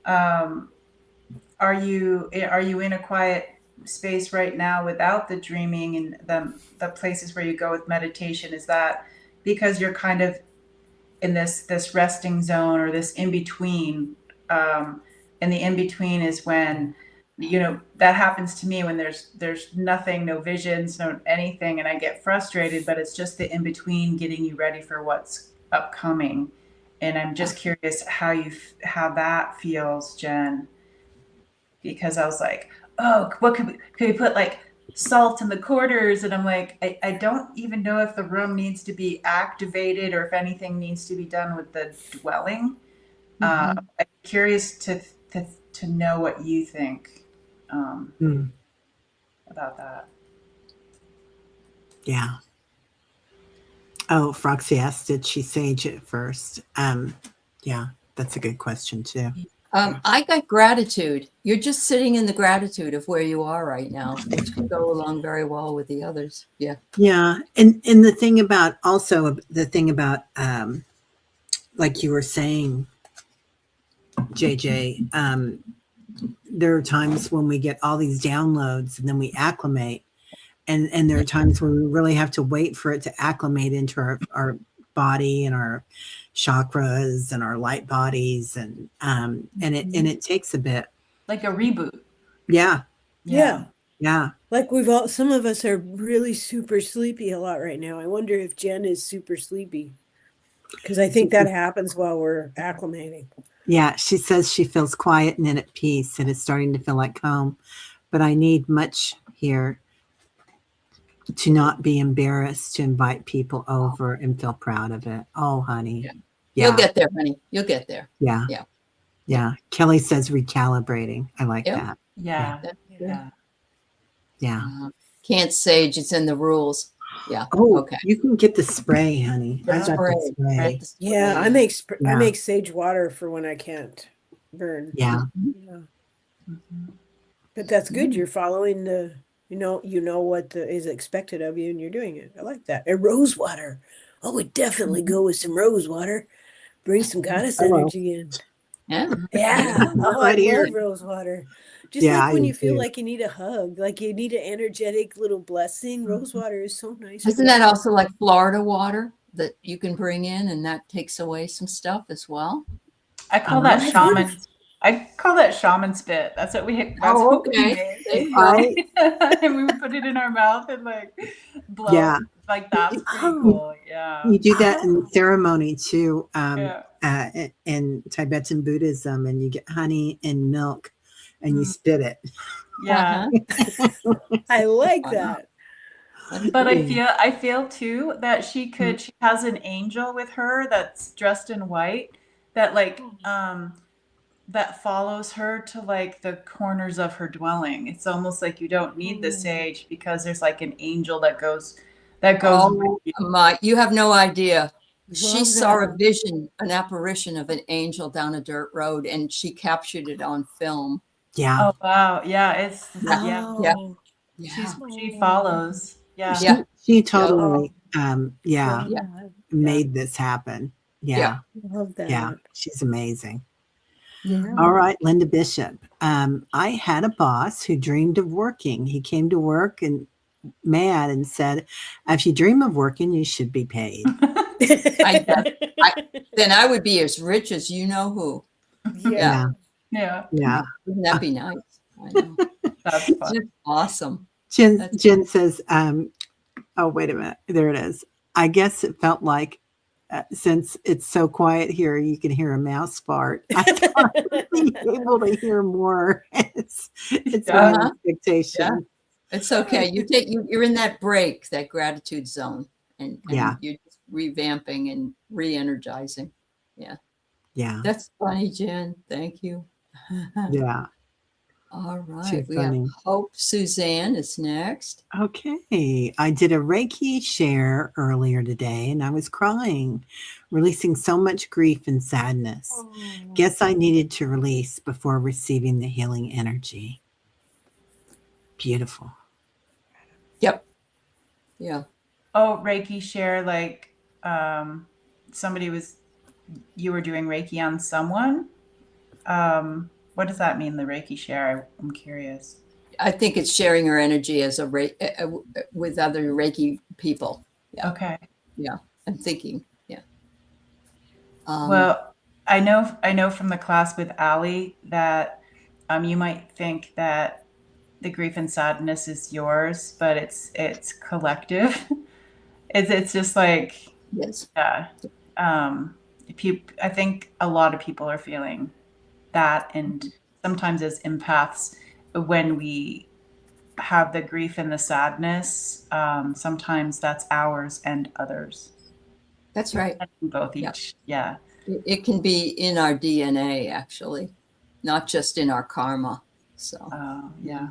are you in a quiet space right now without the dreaming and the places where you go with meditation? Is that because you're kind of in this resting zone or this in between? And the in between is when that happens to me when there's nothing, no visions, no anything, and I get frustrated. But it's just the in between getting you ready for what's upcoming. And I'm just curious how that feels, Jen, because I was like, oh, what could we put like salt in the quarters? And I'm like, I don't even know if the room needs to be activated or if anything needs to be done with the dwelling. I'm curious to know what you think. about that. Yeah. Oh, Froxy asked, did she sage it first? Yeah, that's a good question too. I got gratitude. You're just sitting in the gratitude of where you are right now, which can go along very well with the others. Yeah. Yeah. And the thing about like you were saying, JJ, there are times when we get all these downloads and then we acclimate. And there are times where we really have to wait for it to acclimate into our body and our chakras and our light bodies. And it takes a bit. Like a reboot. Yeah. Yeah. Yeah. Like some of us are really super sleepy a lot right now. I wonder if Jen is super sleepy, because I think that happens while we're acclimating. Yeah. She says she feels quiet and at peace and it's starting to feel like home, but I need much here to not be embarrassed to invite people over and feel proud of it. Oh, honey. Yeah. Yeah. You'll get there, honey. You'll get there. Yeah. Yeah. Yeah. Kelly says recalibrating. I like that. Yeah. Yeah. Yeah. Can't sage. It's in the rules. Yeah. Oh, Okay. you can get the spray, honey. I got the spray. Right? Yeah, I make sage water for when I can't burn. Yeah. Yeah. But that's good. You're following the, you know what is expected of you, and you're doing it. I like that. And rose water. I would definitely go with some rose water. Bring some goddess energy in. Yeah. Yeah. Oh, Right I here. love rose water. Just Yeah, like I when do you feel too. like you need a hug, like you need an energetic little blessing. Rose water is so nice. Isn't that also like Florida water that you can bring in, and that takes away some stuff as well? I call that shaman. I call that shaman spit. That's what we. That's what we made. Right? And we would put it in our mouth and like blow. Yeah. Like that's pretty cool. Yeah. You do that in ceremony too, Yeah. in Tibetan Buddhism, and you get honey and milk and you spit it. Yeah. I like that. But I feel too that she has an angel with her that's dressed in white that like that follows her to like the corners of her dwelling. It's almost like you don't need the sage because there's like an angel that goes Oh my, you have no idea. She saw that. a vision, an apparition of an angel down a dirt road, and she captured it on film. Yeah. Oh wow. Yeah, it's Oh. she follows. Yeah. Yeah. She totally Yeah. made this happen. Yeah. I love that. Yeah. She's amazing. Yeah. All right, Linda Bishop. I had a boss who dreamed of working. He came to work and mad and said, if you dream of working, you should be paid. Then I would be as rich as you know who. Yeah. Yeah. Yeah. Wouldn't that be nice? I know. That's fun. Just awesome. Jen says, oh, wait a minute. There it is. I guess it felt like since it's so quiet here, you can hear a mouse fart. I thought I'd be able to hear more. It's my expectation. Yeah. It's okay. You're in that break, that gratitude zone, and you're just revamping and re-energizing. Yeah. Yeah. That's funny, Jen. Thank you. Yeah. All right. Too We funny. have Hope Suzanne is next. Okay. I did a Reiki share earlier today and I was crying, releasing so much grief and sadness. Guess I needed to release before receiving the healing energy. Beautiful. Yep. Yeah. Oh, Reiki share, like you were doing Reiki on someone. What does that mean, the Reiki share? I'm curious. I think it's sharing her energy as with other Reiki people. Yeah. Okay. Yeah. I'm thinking. Yeah. Well, I know from the class with Aley that you might think that the grief and sadness is yours, but it's collective. It's just like, yes. Yeah. I think a lot of people are feeling that, and sometimes as empaths, when we have the grief and the sadness, sometimes that's ours and others. That's right. Both each. Yeah. It can be in our DNA, actually, not just in our karma. So yeah.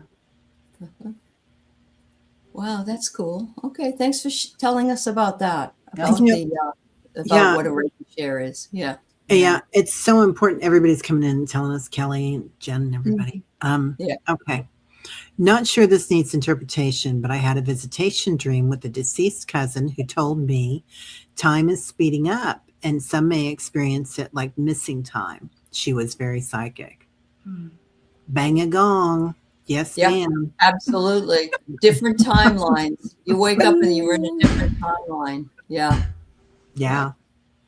Wow, that's cool. Okay, thanks for telling us about that. No. About what a reiki share is. Yeah. Yeah, it's so important. Everybody's coming in and telling us, Kelly and Jen and everybody. Yeah. Okay. Not sure this needs interpretation, but I had a visitation dream with a deceased cousin who told me time is speeding up and some may experience it like missing time. She was very psychic. Bang a gong. Yes, ma'am. Absolutely. Different timelines. You wake up and you're in a different timeline. Yeah. Yeah.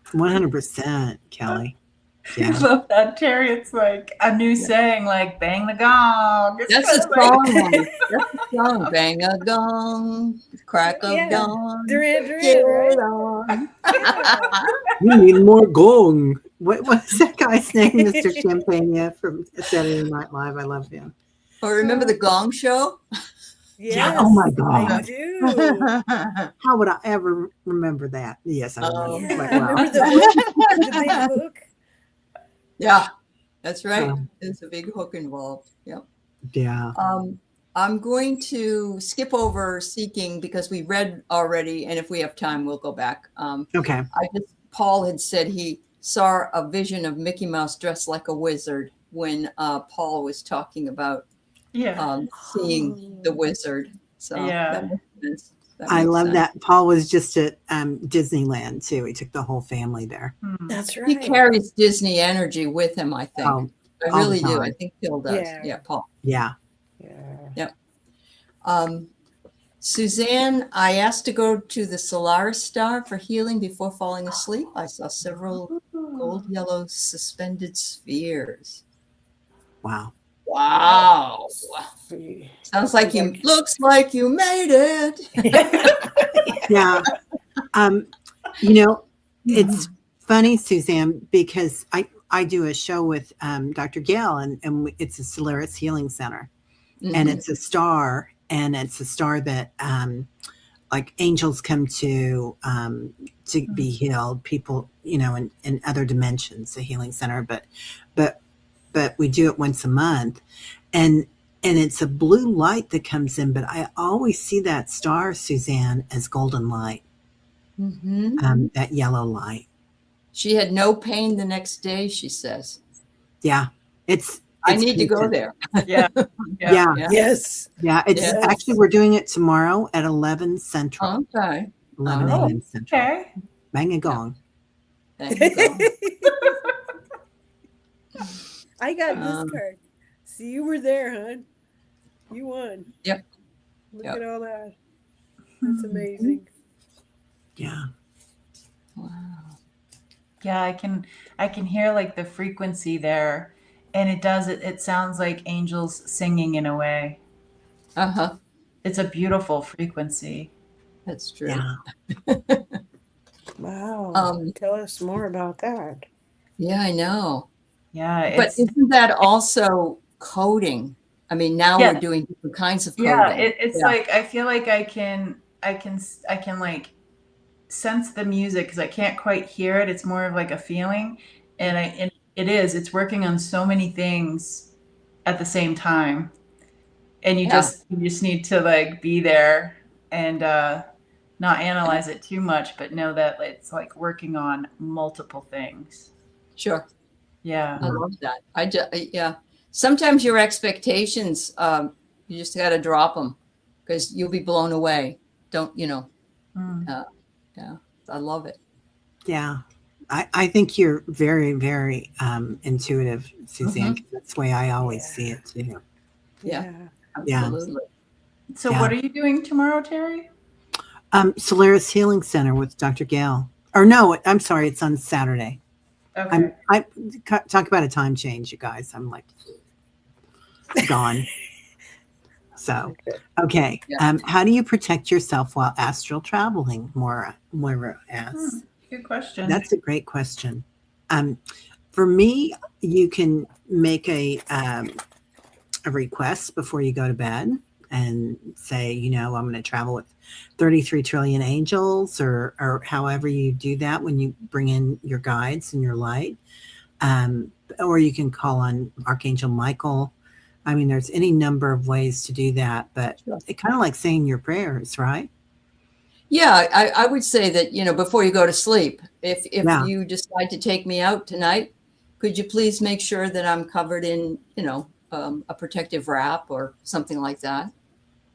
100%, Kelly. I love that, Terry. It's like a new saying, like bang the gong. That's a song. That's a song. Bang a gong, crack of dawn. Duran, right? You need more gong. What's that guy's name? Mr. Champagne from Saturday Night Live. I love him. Or remember the Gong Show? Yes, yeah. Oh my God. I do. How would I ever remember that? Yes, I remember. Yeah. Remember the big hook? Yeah, that's right. There's a big hook involved. Yep. Yeah. I'm going to skip over seeking because we read already, and if we have time, we'll go back. Okay. Paul had said he saw a vision of Mickey Mouse dressed like a wizard when Paul was talking about seeing the wizard. So that makes sense. I love that. Paul was just at Disneyland too. He took the whole family there. That's right. He carries Disney energy with him, I think. I really do. I think Phil does. Yeah, Paul. Yeah. Yep. Suzanne, I asked to go to the Solaris Star for healing before falling asleep. I saw several gold yellow suspended spheres. Wow. Wow. Sounds like looks like you made it. Yeah. It's funny, Suzanne, because I do a show with Dr. Gail and it's a Solaris Healing Center. And it's a star, and it's a star that like angels come to be healed, people, in other dimensions, a healing center, but we do it once a month, and it's a blue light that comes in, but I always see that star, Suzanne, as golden light, that yellow light. She had no pain the next day, she says. Yeah, I need to go there. Yeah. Yes. Yeah. It's actually, we're doing it tomorrow at 11 Central. Okay. 11 a.m. Central. Okay. Bang a gong. I got this card. See, you were there, hon. You won. Yep. Look at all that. That's amazing. Yeah. Wow. Yeah, I can hear like the frequency there, and it sounds like angels singing in a way. It's a beautiful frequency. That's true. Yeah. Wow. Tell us more about that. Yeah, I know. Yeah. But isn't that also coding? I mean, now we're doing different kinds of coding. Yeah, it's like I feel like I can like sense the music because I can't quite hear it. It's more of like a feeling, and it's working on so many things at the same time, and you just need to like be there and not analyze it too much, but know that it's like working on multiple things. Sure. Yeah. I love that. Sometimes your expectations, you just got to drop them because you'll be blown away. Yeah. I love it. Yeah. I think you're very, very intuitive, Suzanne. That's the way I always see it too. Yeah. Absolutely. So what are you doing tomorrow, Terry? Solaris Healing Center with Dr. Gail. Or no, I'm sorry, it's on Saturday. Okay. I talk about a time change, you guys. I'm like gone. So, okay. Yeah. How do you protect yourself while astral traveling? Moira asks. Good question. That's a great question. For me, you can make a request before you go to bed and say, I'm going to travel with 33 trillion angels, or however you do that when you bring in your guides and your light. Or you can call on Archangel Michael I mean, there's any number of ways to do that, but Sure. it kind of like saying your prayers, right? Yeah, I would say that, you know, before you go to sleep, if Yeah. you decide to take me out tonight, could you please make sure that I'm covered in, you know, a protective wrap or something like that?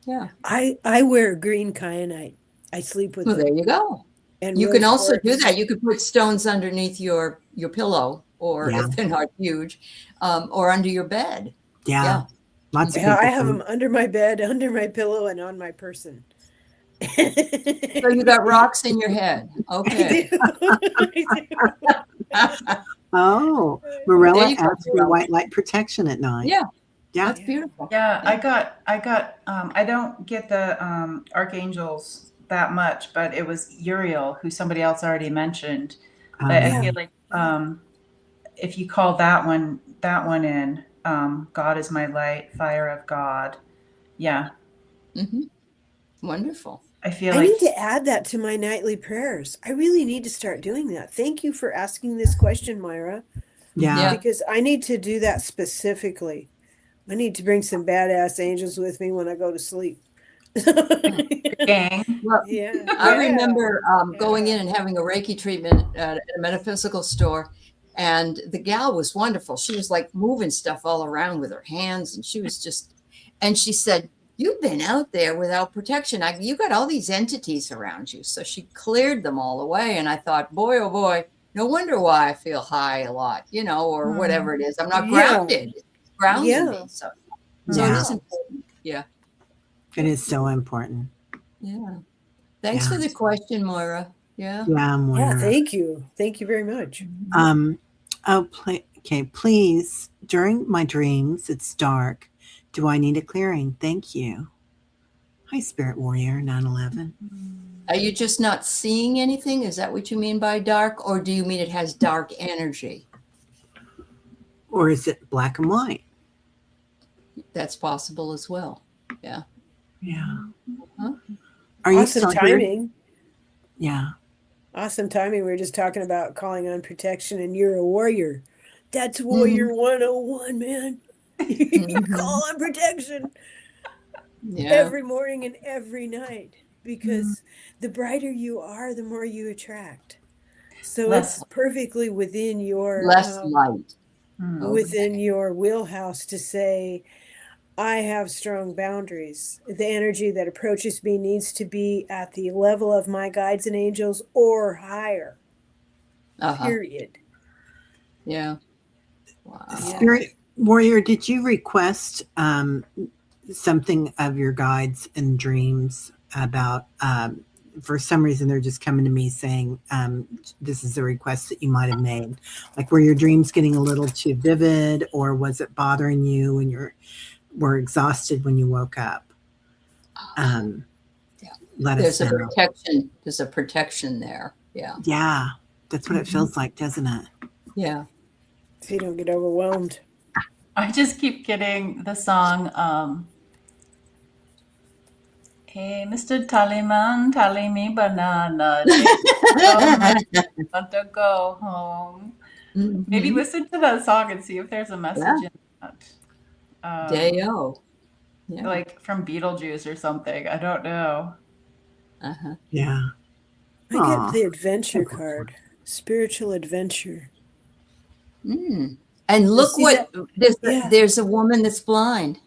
Yeah. I wear green kyanite. I sleep with Well, there them. you go. And You can rose also do quartz. that. You could put stones underneath your pillow, or Yeah. if they're not huge, or under your bed. Yeah. Yeah. Lots of Yeah, people. I have them under my bed, under my pillow, and on my person. So you got rocks in your head. Okay. Oh, There Marilla you go, asked for Marilla. white light protection at night. Yeah, Yeah. that's beautiful. Yeah, I got I don't get the archangels that much, but it was Uriel, who somebody else already mentioned. But I Yeah. feel like if you call that one in, God is my light, fire of God. Yeah, Hmm. Wonderful. I feel I like need to add that to my nightly prayers. I really need to start doing that. Thank you for asking this question, Myra, Yeah. Yeah. because I need to do that specifically. I need to bring some badass angels with me when I go to sleep. gang. Well, Yeah. I yeah, remember going yeah. in and having a Reiki treatment at a metaphysical store, and the gal was wonderful. She was like moving stuff all around with her hands, and she was just, and she said, "You've been out there without protection. You got all these entities around you." So she cleared them all away, and I thought, boy, oh boy, no wonder why I feel high a lot, you know, or whatever it is. I'm not Yeah. grounded. It's grounding Yeah. me. So Yeah. it is important. Yeah. It is so important. Yeah. Thanks Yeah. for the question, Moira. Yeah. Yeah, Moira. Yeah, thank you. Thank you very much. Okay, please. During my dreams, it's dark. Do I need a clearing? Thank you. Hi, Spirit Warrior 911. Are you just not seeing anything? Is that what you mean by dark? Or do you mean it has dark energy? Or is it black and white? That's possible as well. Yeah. Yeah. Huh? Are you Awesome still here? timing. Yeah. Awesome timing. We were just talking about calling on protection, and you're a warrior. That's Warrior 101, man. You call on protection Yeah. every morning and every night, because the brighter you are, the more you attract. So Less- it's perfectly within your Less light. within your wheelhouse to say, I have strong boundaries. The energy that approaches me needs to be at the level of my guides and angels or higher. Uh-huh. Period. Yeah. Wow. Spirit Warrior, did you request something of your guides and dreams about, for some reason, they're just coming to me saying, this is a request that you might have made. Like, were your dreams getting a little too vivid, or was it bothering you and were exhausted when you woke up? Let us know. There's a protection there. Yeah. Yeah, that's what it feels like, doesn't it? Yeah. So you don't get overwhelmed. I just keep getting the song, hey, Mr. Tallyman, tally me banana. Want to go home. Maybe listen to that song and see if there's a message in that. Day-o. Yeah. Like from Beetlejuice or something. I don't know. Uh-huh. Yeah. I get the adventure card, spiritual adventure. And look see what Yeah. there's a woman that's blind.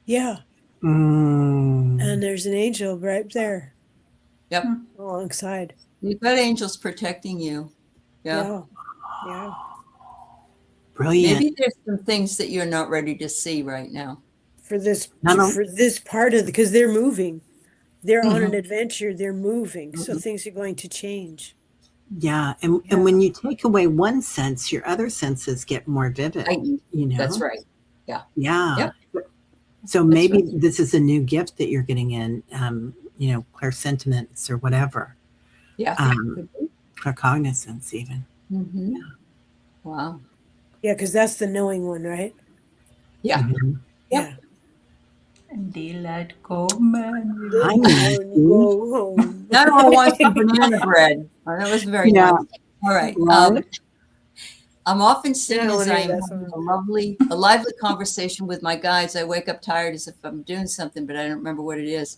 Yeah. Mm. And there's an angel right there. Yep. Alongside. You've got angels protecting you. Yeah. Yeah. Brilliant. Maybe there's some things that you're not ready to see right now. For this No. for this part of because they're moving. They're on an adventure, they're moving. So things are going to change. Yeah. And when you take away one sense, your other senses get more vivid. You know? That's right. Yeah. Yeah. Yep. So maybe this is a new gift that you're getting in, clairsentiments or whatever. Yeah. Claircognizance even. Yeah. Wow. Yeah, because that's the knowing one, right? Yeah. Mm-hmm. Yeah. And daylight come and I Go home. Now I want some banana bread. Oh, that was very nice. All right. I'm often seen Yeah, I as wanna I hear am that having song. a lively conversation with my guides. I wake up tired as if I'm doing something, but I don't remember what it is.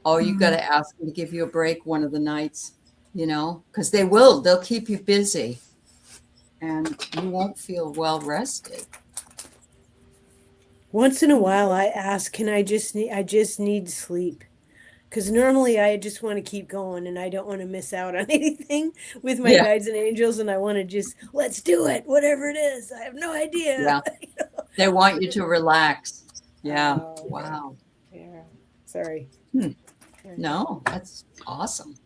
Oh, you got to ask them to give you a break one of the nights, because they will. They'll keep you busy, and you won't feel well rested. Once in a while, I ask, I just need sleep. Because normally I just want to keep going and I don't want to miss out on anything with my Yeah, guides and angels. And I want to just, let's do it, whatever it is. I have no idea. yeah. They want you to relax. Yeah. Oh, okay. Wow. Yeah. Sorry. Hmm. Yeah. No, that's awesome.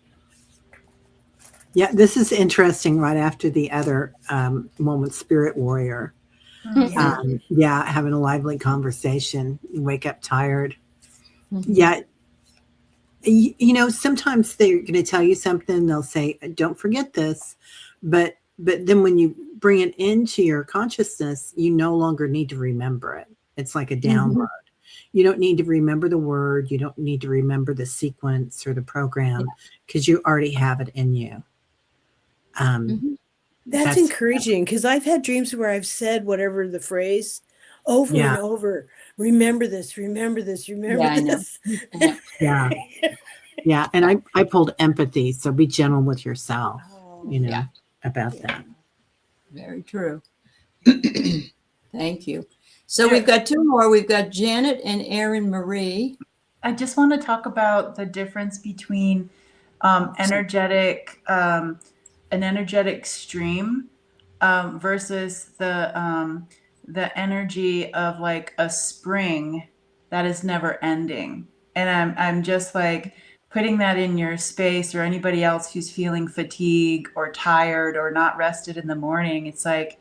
Yeah, this is interesting right after the other one with Spirit Warrior. Yeah. Yeah, having a lively conversation. You wake up tired. Mm-hmm. Yeah. Sometimes they're going to tell you something. They'll say, don't forget this. But then when you bring it into your consciousness, you no longer need to remember it. It's like a download. You don't need to remember the word. You don't need to remember the sequence or the program because you already have it in you. That's encouraging because I've had dreams where I've said whatever the phrase over and over. Remember this, remember this, remember this. Yeah. Yeah. And I pulled empathy. So be gentle with yourself, about that. Very true. Thank you. So we've got two more. We've got Janet and Erin Marie. I just want to talk about the difference between an energetic stream versus the energy of like a spring that is never ending. And I'm just like putting that in your space, or anybody else who's feeling fatigue or tired or not rested in the morning. It's like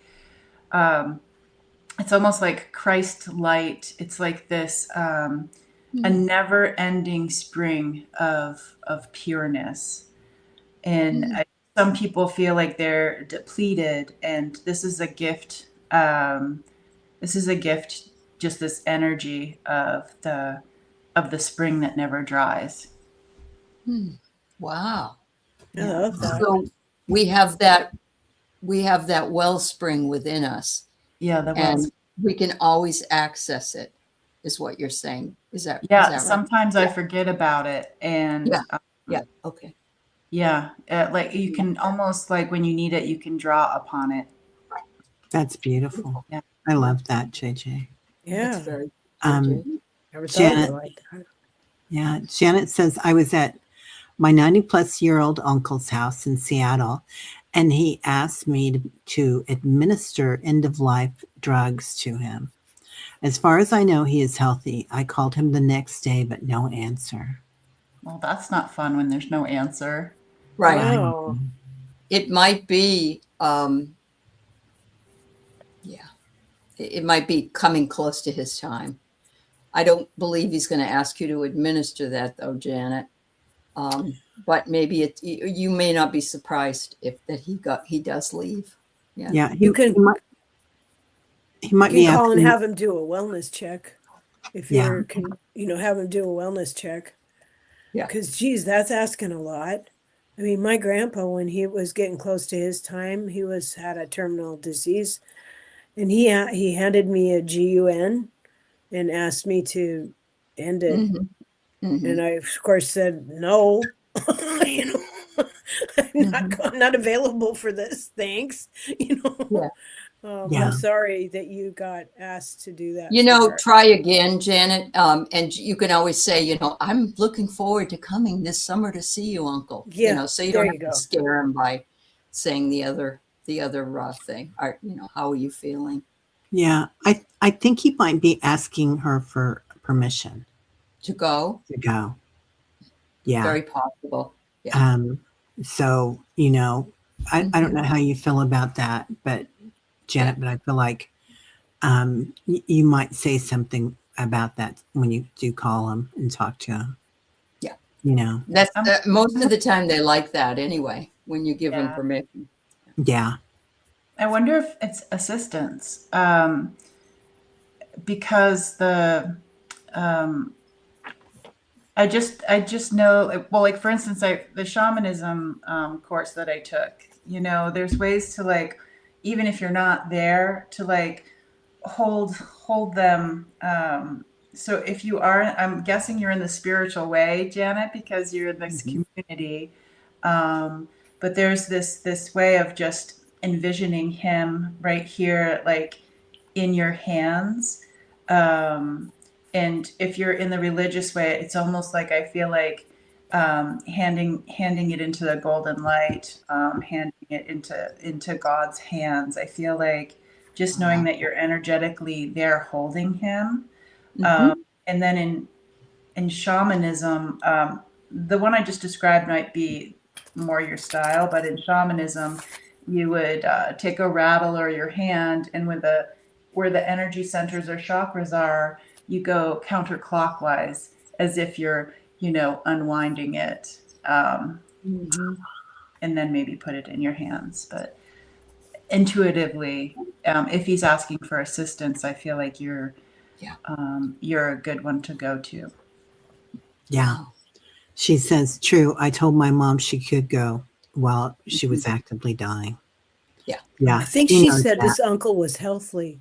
it's almost like Christ light. It's like this a never-ending spring of pureness. And some people feel like they're depleted, and this is a gift. This is a gift, just this energy of the spring that never dries. Wow. I love that. So we have that wellspring within us. Yeah, and we can always access it, is what you're saying. Is that right? Sometimes I forget about it, and okay. Like you can almost, like when you need it, you can draw upon it. That's beautiful. Yeah. I love that, JJ. Yeah. That's very Never thought Janet, of it like that. Yeah. Janet says, I was at my 90-plus-year-old uncle's house in Seattle, and he asked me to administer end-of-life drugs to him. As far as I know, he is healthy. I called him the next day, but no answer. Well, that's not fun when there's no answer. Right. Wow. It might be, it might be coming close to his time. I don't believe he's going to ask you to administer that, though, Janet. But maybe you may not be surprised that he does leave. Yeah. You can be call and asking, have him do a wellness check. If you're, have him do a wellness check. Yeah. Because, geez, that's asking a lot. I mean, my grandpa, when he was getting close to his time, he had a terminal disease, and he handed me a GUN and asked me to end it. And I, of course, said no. I'm not available for this. Thanks. I'm sorry that you got asked to do that. Try again, Janet. And you can always say, I'm looking forward to coming this summer to see you, Uncle. Yeah. So you don't have to scare him by saying the other thing. How are you feeling? Yeah. I think he might be asking her for permission. To go? To go. Yeah. Very possible. Yeah. So, I don't know how you feel about that, but Janet, but I feel like you might say something about that when you do call him and talk to him. Yeah. That's most of the time they like that anyway, when you give them permission. Yeah. I wonder if it's assistance, because I just know, well, like for instance, the shamanism course that I took, there's ways to like even if you're not there, to like hold them. So if you are, I'm guessing you're in the spiritual way, Janet, because you're in this community. But there's this way of just envisioning him right here, like in your hands. And if you're in the religious way, it's almost like I feel like handing it into the golden light, handing it into God's hands. I feel like just knowing that you're energetically there holding him. And then in shamanism, the one I just described might be more your style, but in shamanism, you would take a rattle or your hand, and with the where the energy centers or chakras are, you go counterclockwise as if you're, unwinding it, and then maybe put it in your hands. But intuitively, if he's asking for assistance, I feel like you're a good one to go to. Yeah. She says, true. I told my mom she could go while she was actively dying. Yeah. Yeah. I think she said this uncle was healthy.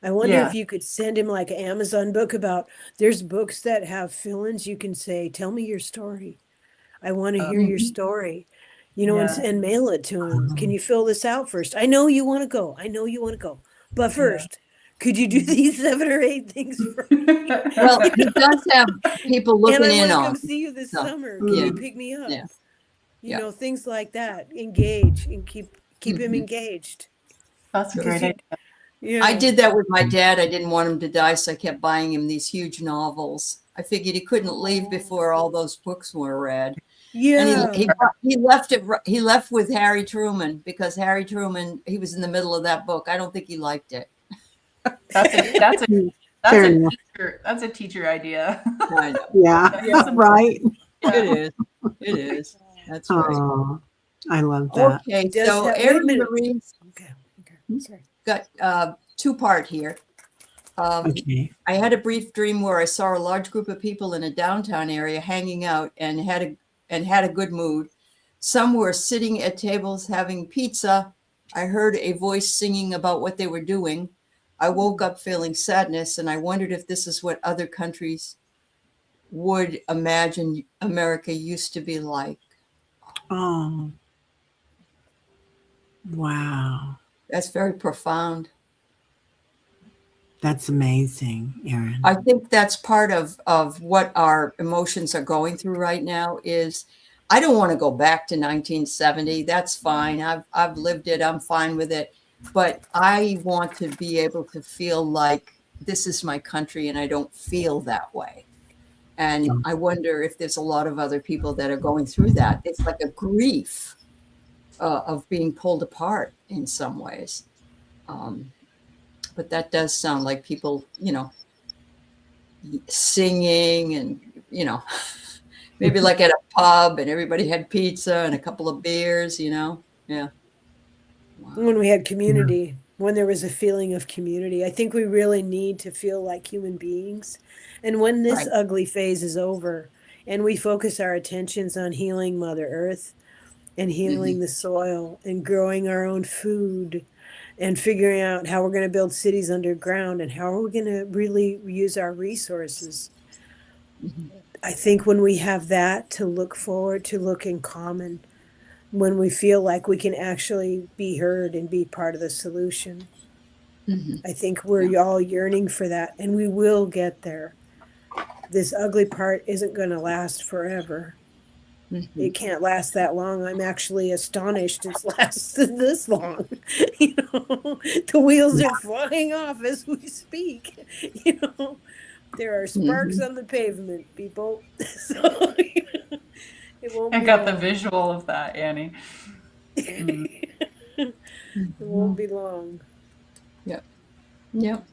I wonder if you could send him like an Amazon book about, there's books that have fill-ins. You can say, tell me your story. I want to hear your story, and mail it to him. Can you fill this out first? I know you want to go. But first, could you do these 7 or 8 things for me? Well, he does have people looking and I in want to on come him. see you this So, summer. Can you pick me up? Yeah. Things like that. Engage and keep him engaged. That's a great idea. I did that with my dad. I didn't want him to die, so I kept buying him these huge novels. I figured he couldn't leave before all those books were read. Yeah. And he left with Harry Truman, because Harry Truman, he was in the middle of that book. I don't think he liked it. That's a teacher idea. I know. Yeah. Right. It is. That's right. I love that. Okay, so Erin Marie got 2-part here. I had a brief dream where I saw a large group of people in a downtown area hanging out and had a good mood. Some were sitting at tables having pizza. I heard a voice singing about what they were doing. I woke up feeling sadness, and I wondered if this is what other countries would imagine America used to be like. Oh. Wow. That's very profound. That's amazing, Erin. I think that's part of what our emotions are going through right now is, I don't want to go back to 1970. That's fine. I've lived it. I'm fine with it. But I want to be able to feel like this is my country, and I don't feel that way. And I wonder if there's a lot of other people that are going through that. It's like a grief of being pulled apart in some ways. But that does sound like people, singing and, maybe like at a pub and everybody had pizza and a couple of beers, Yeah. Wow. When we had community, when there was a feeling of community, I think we really need to feel like human beings. And when this ugly phase is over and we focus our attentions on healing Mother Earth and healing the soil and growing our own food and figuring out how we're going to build cities underground and how we're going to really use our resources. I think when we have that to look forward to, look in common, when we feel like we can actually be heard and be part of the solution, I think we're all yearning for that, and we will get there. This ugly part isn't going to last forever. It can't last that long. I'm actually astonished it's lasted this long. The wheels are flying off as we speak. There are sparks on the pavement, people. So, it won't I be got long. the visual of that, Annie. It won't be long. Yep.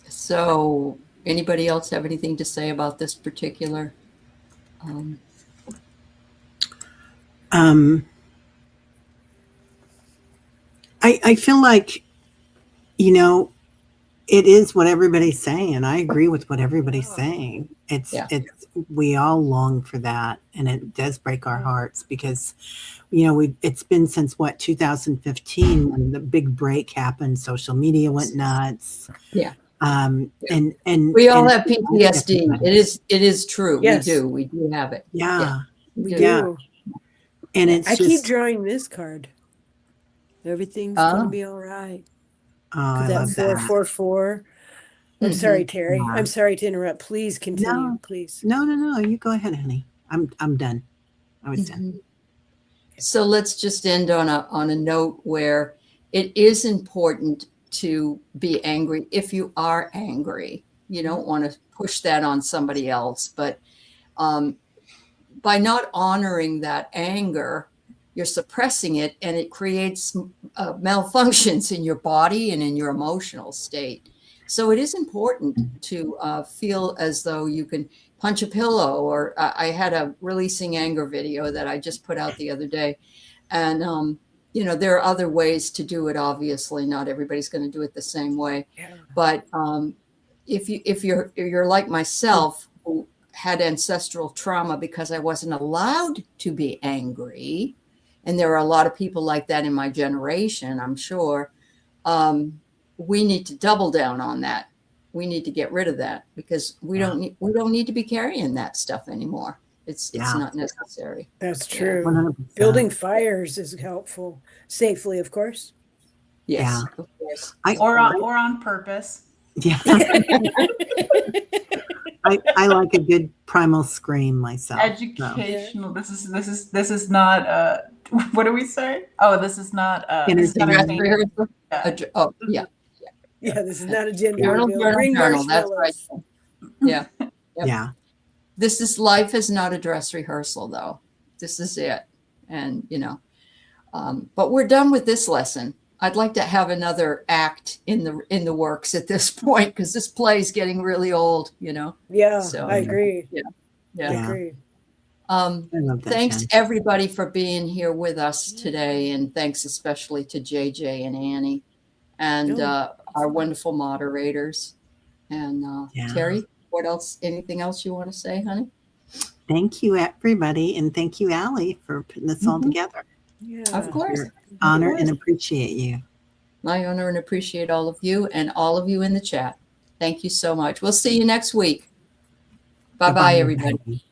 So anybody else have anything to say about this particular? I feel like, It is what everybody's saying. I agree with what everybody's saying. It's we all long for that, and it does break our hearts because, it's been since what 2015 when the big break happened. Social media went nuts. Yeah. And we all have PTSD. It is true. Yes. We do have it. Yeah. We Yeah. do. And it's keep drawing this card. Everything's gonna be all right. Oh, I That love that. 444. I'm sorry, Terry. Yeah. I'm sorry to interrupt. Please continue, please. No. You go ahead, honey. I'm done. I was done. So let's just end on a note where it is important to be angry. If you are angry, you don't want to push that on somebody else, but by not honoring that anger, you're suppressing it, and it creates malfunctions in your body and in your emotional state. So it is important to feel as though you can punch a pillow, or I had a releasing anger video that I just put out the other day. And, there are other ways to do it. Obviously, not everybody's going to do it the same way. Yeah. But if you're like myself, who had ancestral trauma because I wasn't allowed to be angry, and there are a lot of people like that in my generation, I'm sure, we need to double down on that. We need to get rid of that because we don't need to be carrying that stuff anymore. It's not necessary. That's true. 100%. Building fires is helpful, safely, of course. Yes, of course. Or on purpose. Yeah. I like a good primal scream myself. Educational. So. This is not what do we say? Oh, this is not this is not Yeah, this is not a gender journal. That's right. Yeah. Yep. Yeah. Life is not a dress rehearsal, though. This is it. And, but we're done with this lesson. I'd like to have another act in the works at this point, because this play is getting really old, Yeah, so, I agree. Yeah. I agree. Thanks everybody for being here with us today, and thanks especially to JJ and Annie and our wonderful moderators. And Terry, what else? Anything else you want to say, honey? Thank you, everybody, and thank you, Aley, for putting this all together. Yeah, of course. Honor and appreciate you. I honor and appreciate all of you and all of you in the chat. Thank you so much. We'll see you next week. Bye-bye, everybody.